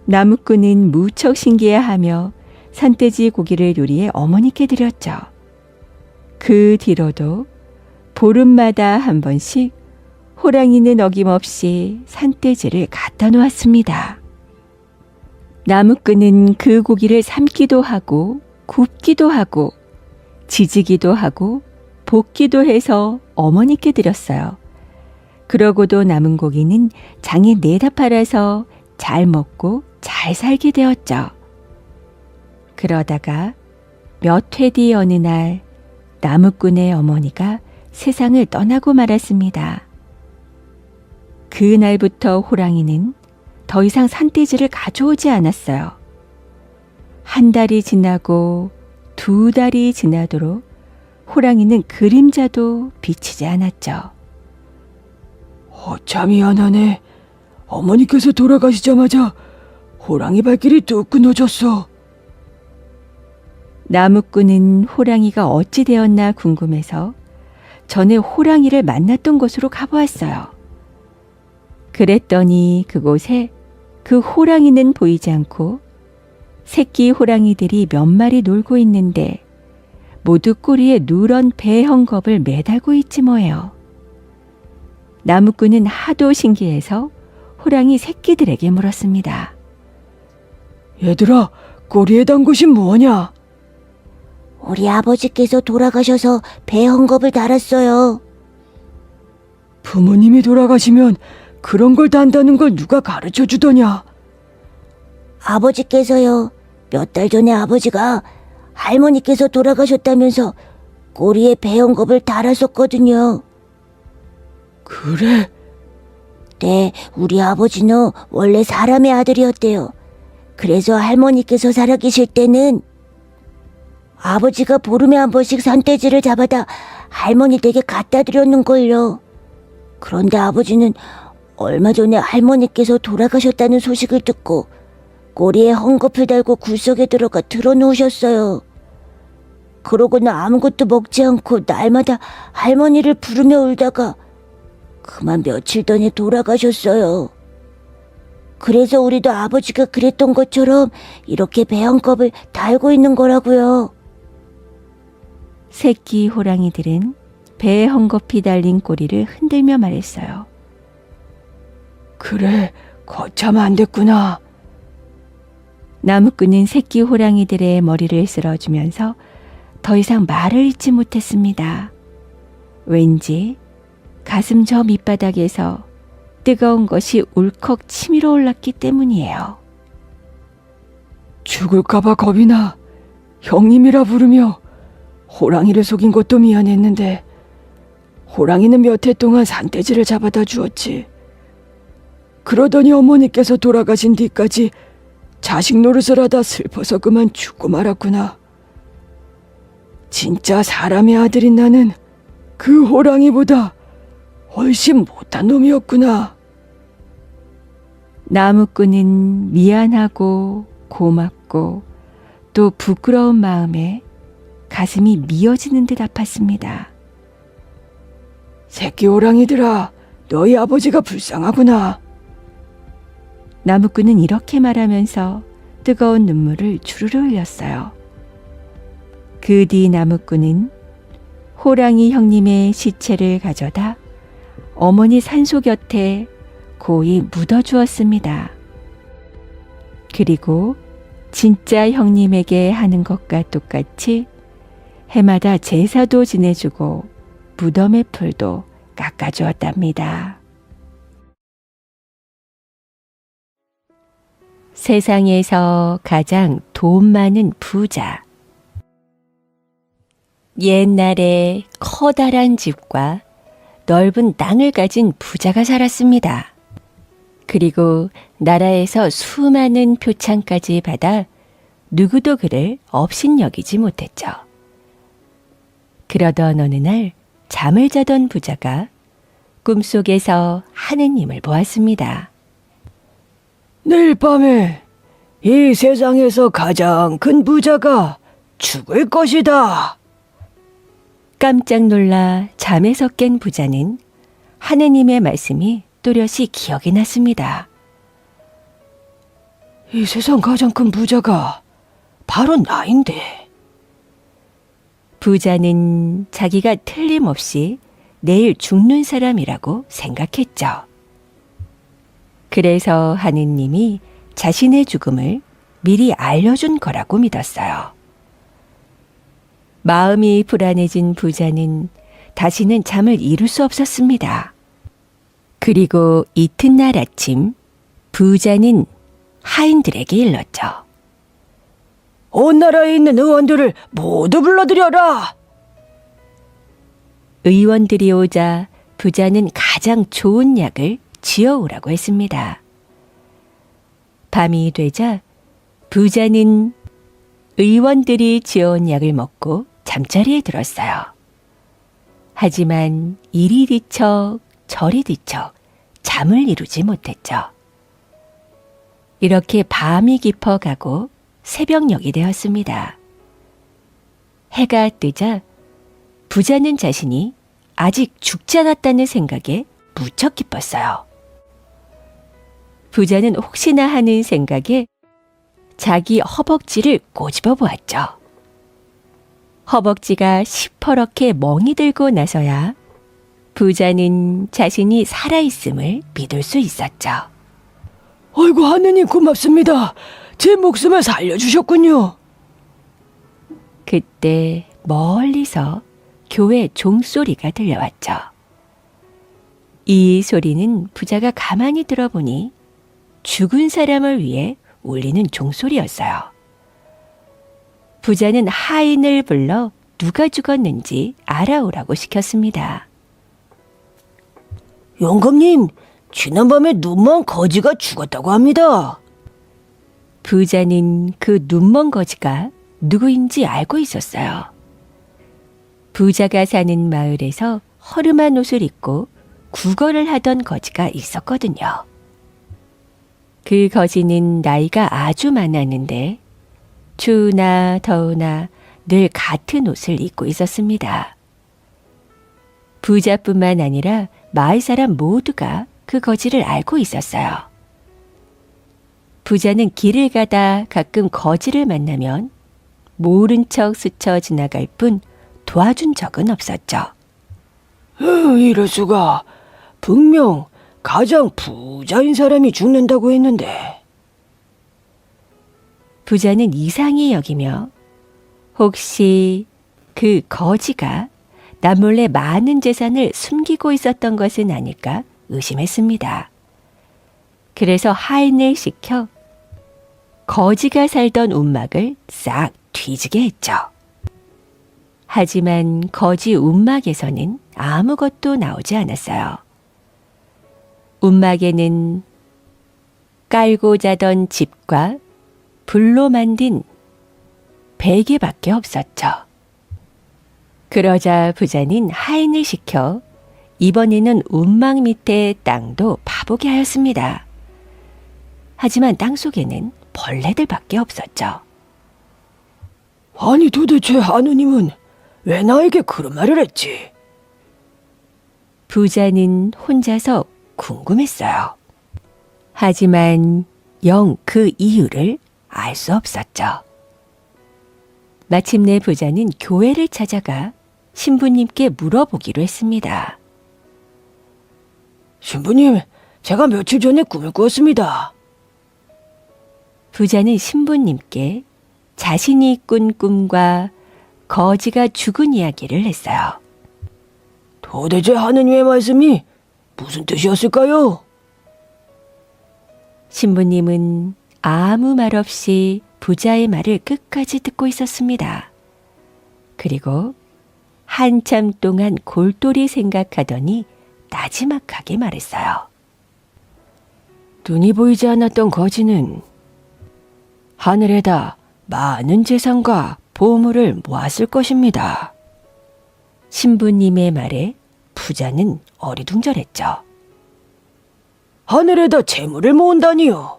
나무꾼은 무척 신기해하며 산돼지 고기를 요리해 어머니께 드렸죠. 그 뒤로도 보름마다 한 번씩 호랑이는 어김없이 산돼지를 갖다 놓았습니다. 나무꾼은 그 고기를 삶기도 하고 굽기도 하고 지지기도 하고 볶기도 해서 어머니께 드렸어요. 그러고도 남은 고기는 장에 내다 팔아서 잘 먹고 잘 살게 되었죠. 그러다가 몇 해 뒤 어느 날 나무꾼의 어머니가 세상을 떠나고 말았습니다. 그날부터 호랑이는 더 이상 산돼지를 가져오지 않았어요. 한 달이 지나고 두 달이 지나도록 호랑이는 그림자도 비치지 않았죠. 참 미안하네. 어머니께서 돌아가시자마자 호랑이 발길이 뚝 끊어졌어. 나무꾼은 호랑이가 어찌 되었나 궁금해서 전에 호랑이를 만났던 곳으로 가보았어요. 그랬더니 그곳에 그 호랑이는 보이지 않고 새끼 호랑이들이 몇 마리 놀고 있는데 모두 꼬리에 누런 배 헝겊을 매달고 있지 뭐예요. 나무꾼은 하도 신기해서 호랑이 새끼들에게 물었습니다. 얘들아, 꼬리에 단 것이 뭐냐? 우리 아버지께서 돌아가셔서 배 헝겊을 달았어요. 부모님이 돌아가시면 그런 걸 단다는 걸 누가 가르쳐 주더냐? 아버지께서요. 몇 달 전에 아버지가 할머니께서 돌아가셨다면서 꼬리에 배 헝겊을 달았었거든요. 그래? 네, 우리 아버지는 원래 사람의 아들이었대요. 그래서 할머니께서 살아계실 때는 아버지가 보름에 한 번씩 산돼지를 잡아다 할머니 댁에 갖다 드렸는걸요. 그런데 아버지는 얼마 전에 할머니께서 돌아가셨다는 소식을 듣고 꼬리에 헝겊을 달고 굴속에 들어가 드러누우셨어요. 그러고는 아무것도 먹지 않고 날마다 할머니를 부르며 울다가 그만 며칠 전에 돌아가셨어요. 그래서 우리도 아버지가 그랬던 것처럼 이렇게 배 헝겊을 달고 있는 거라고요. 새끼 호랑이들은 배에 헝겊이 달린 꼬리를 흔들며 말했어요. 그래, 거참 안 됐구나. 나무꾼은 새끼 호랑이들의 머리를 쓸어주면서 더 이상 말을 잇지 못했습니다. 왠지 가슴 저 밑바닥에서 뜨거운 것이 울컥 치밀어 올랐기 때문이에요. 죽을까봐 겁이 나 형님이라 부르며 호랑이를 속인 것도 미안했는데 호랑이는 몇 해 동안 산돼지를 잡아다 주었지. 그러더니 어머니께서 돌아가신 뒤까지 자식 노릇을 하다 슬퍼서 그만 죽고 말았구나. 진짜 사람의 아들인 나는 그 호랑이보다 훨씬 못한 놈이었구나. 나무꾼은 미안하고 고맙고 또 부끄러운 마음에 가슴이 미어지는 듯 아팠습니다. 새끼 호랑이들아, 너희 아버지가 불쌍하구나. 나무꾼은 이렇게 말하면서 뜨거운 눈물을 주르르 흘렸어요. 그 뒤 나무꾼은 호랑이 형님의 시체를 가져다 어머니 산소 곁에 고이 묻어주었습니다. 그리고 진짜 형님에게 하는 것과 똑같이 해마다 제사도 지내주고 무덤의 풀도 깎아주었답니다. 세상에서 가장 돈 많은 부자. 옛날에 커다란 집과 넓은 땅을 가진 부자가 살았습니다. 그리고 나라에서 수많은 표창까지 받아 누구도 그를 업신여기지 못했죠. 그러던 어느 날 잠을 자던 부자가 꿈속에서 하느님을 보았습니다. 내일 밤에 이 세상에서 가장 큰 부자가 죽을 것이다. 깜짝 놀라 잠에서 깬 부자는 하느님의 말씀이 또렷이 기억이 났습니다. 이 세상 가장 큰 부자가 바로 나인데. 부자는 자기가 틀림없이 내일 죽는 사람이라고 생각했죠. 그래서 하느님이 자신의 죽음을 미리 알려준 거라고 믿었어요. 마음이 불안해진 부자는 다시는 잠을 이룰 수 없었습니다. 그리고 이튿날 아침 부자는 하인들에게 일렀죠. 온 나라에 있는 의원들을 모두 불러들여라. 의원들이 오자 부자는 가장 좋은 약을 지어오라고 했습니다. 밤이 되자 부자는 의원들이 지어온 약을 먹고 잠자리에 들었어요. 하지만 이리 뒤척 저리 뒤척 잠을 이루지 못했죠. 이렇게 밤이 깊어가고 새벽녘이 되었습니다. 해가 뜨자 부자는 자신이 아직 죽지 않았다는 생각에 무척 기뻤어요. 부자는 혹시나 하는 생각에 자기 허벅지를 꼬집어 보았죠. 허벅지가 시퍼렇게 멍이 들고 나서야 부자는 자신이 살아있음을 믿을 수 있었죠. 아이고, 하느님 고맙습니다. 제 목숨을 살려주셨군요. 그때 멀리서 교회 종소리가 들려왔죠. 이 소리는 부자가 가만히 들어보니 죽은 사람을 위해 울리는 종소리였어요. 부자는 하인을 불러 누가 죽었는지 알아오라고 시켰습니다. 영감님, 지난밤에 눈먼 거지가 죽었다고 합니다. 부자는 그 눈먼 거지가 누구인지 알고 있었어요. 부자가 사는 마을에서 허름한 옷을 입고 구걸을 하던 거지가 있었거든요. 그 거지는 나이가 아주 많았는데 추우나 더우나 늘 같은 옷을 입고 있었습니다. 부자뿐만 아니라 마을 사람 모두가 그 거지를 알고 있었어요. 부자는 길을 가다 가끔 거지를 만나면 모른 척 스쳐 지나갈 뿐 도와준 적은 없었죠. 이럴 수가. 분명 가장 부자인 사람이 죽는다고 했는데. 부자는 이상히 여기며 혹시 그 거지가 남몰래 많은 재산을 숨기고 있었던 것은 아닐까 의심했습니다. 그래서 하인을 시켜 거지가 살던 움막을 싹 뒤지게 했죠. 하지만 거지 움막에서는 아무것도 나오지 않았어요. 움막에는 깔고 자던 집과 불로 만든 베개밖에 없었죠. 그러자 부자는 하인을 시켜 이번에는 움막 밑에 땅도 파보게 하였습니다. 하지만 땅 속에는 벌레들밖에 없었죠. 아니, 도대체 하느님은 왜 나에게 그런 말을 했지? 부자는 혼자서 궁금했어요. 하지만 영 그 이유를 알 수 없었죠. 마침내 부자는 교회를 찾아가 신부님께 물어보기로 했습니다. 신부님, 제가 며칠 전에 꿈을 꾸었습니다. 부자는 신부님께 자신이 꾼 꿈과 거지가 죽은 이야기를 했어요. 도대체 하느님의 말씀이 무슨 뜻이었을까요? 신부님은 아무 말 없이 부자의 말을 끝까지 듣고 있었습니다. 그리고 한참 동안 골똘히 생각하더니 나지막하게 말했어요. 눈이 보이지 않았던 거지는 하늘에다 많은 재산과 보물을 모았을 것입니다. 신부님의 말에 부자는 어리둥절했죠. 하늘에다 재물을 모은다니요?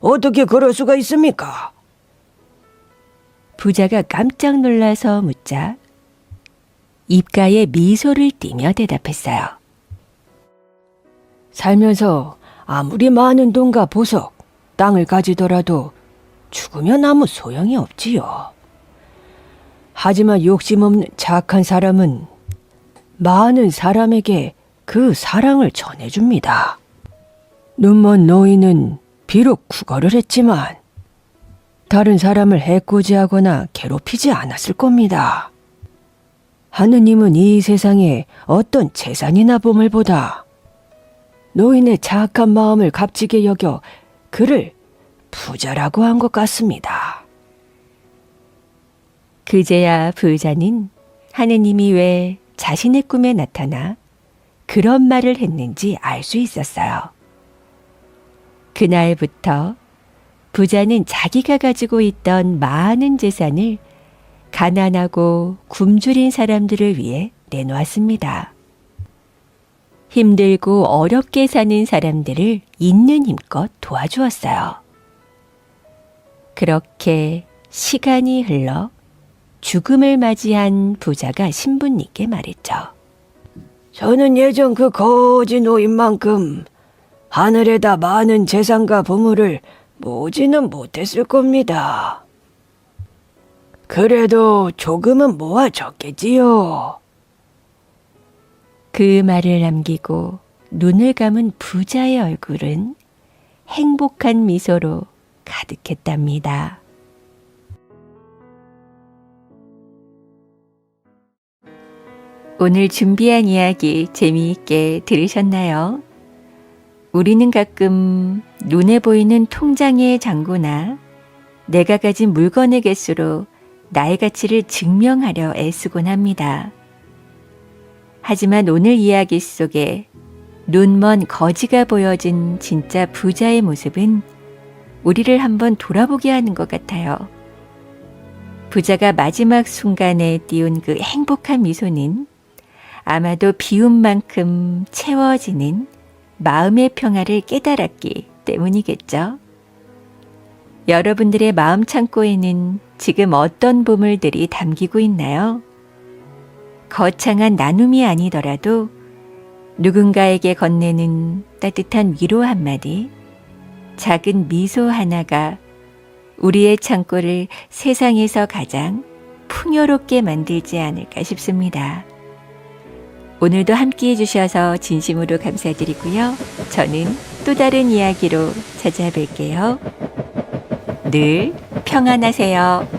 어떻게 그럴 수가 있습니까? 부자가 깜짝 놀라서 묻자 입가에 미소를 띠며 대답했어요. 살면서 아무리 많은 돈과 보석, 땅을 가지더라도 죽으면 아무 소용이 없지요. 하지만 욕심 없는 착한 사람은 많은 사람에게 그 사랑을 전해줍니다. 눈먼 노인은 비록 구걸을 했지만 다른 사람을 해코지하거나 괴롭히지 않았을 겁니다. 하느님은 이 세상에 어떤 재산이나 보물보다 노인의 착한 마음을 값지게 여겨 그를 부자라고 한 것 같습니다. 그제야 부자는 하느님이 왜 자신의 꿈에 나타나 그런 말을 했는지 알 수 있었어요. 그날부터 부자는 자기가 가지고 있던 많은 재산을 가난하고 굶주린 사람들을 위해 내놓았습니다. 힘들고 어렵게 사는 사람들을 있는 힘껏 도와주었어요. 그렇게 시간이 흘러 죽음을 맞이한 부자가 신부님께 말했죠. 저는 예전 그 거지 노인만큼 하늘에다 많은 재산과 보물을 모지는 못했을 겁니다. 그래도 조금은 모아졌겠지요. 그 말을 남기고 눈을 감은 부자의 얼굴은 행복한 미소로 가득했답니다. 오늘 준비한 이야기 재미있게 들으셨나요? 우리는 가끔 눈에 보이는 통장의 잔고나 내가 가진 물건의 개수로 나의 가치를 증명하려 애쓰곤 합니다. 하지만 오늘 이야기 속에 눈먼 거지가 보여준 진짜 부자의 모습은 우리를 한번 돌아보게 하는 것 같아요. 부자가 마지막 순간에 띄운 그 행복한 미소는 아마도 비움만큼 채워지는 마음의 평화를 깨달았기 때문이겠죠. 여러분들의 마음 창고에는 지금 어떤 보물들이 담기고 있나요? 거창한 나눔이 아니더라도 누군가에게 건네는 따뜻한 위로 한마디, 작은 미소 하나가 우리의 창고를 세상에서 가장 풍요롭게 만들지 않을까 싶습니다. 오늘도 함께해 주셔서 진심으로 감사드리고요. 저는 또 다른 이야기로 찾아뵐게요. 늘 평안하세요.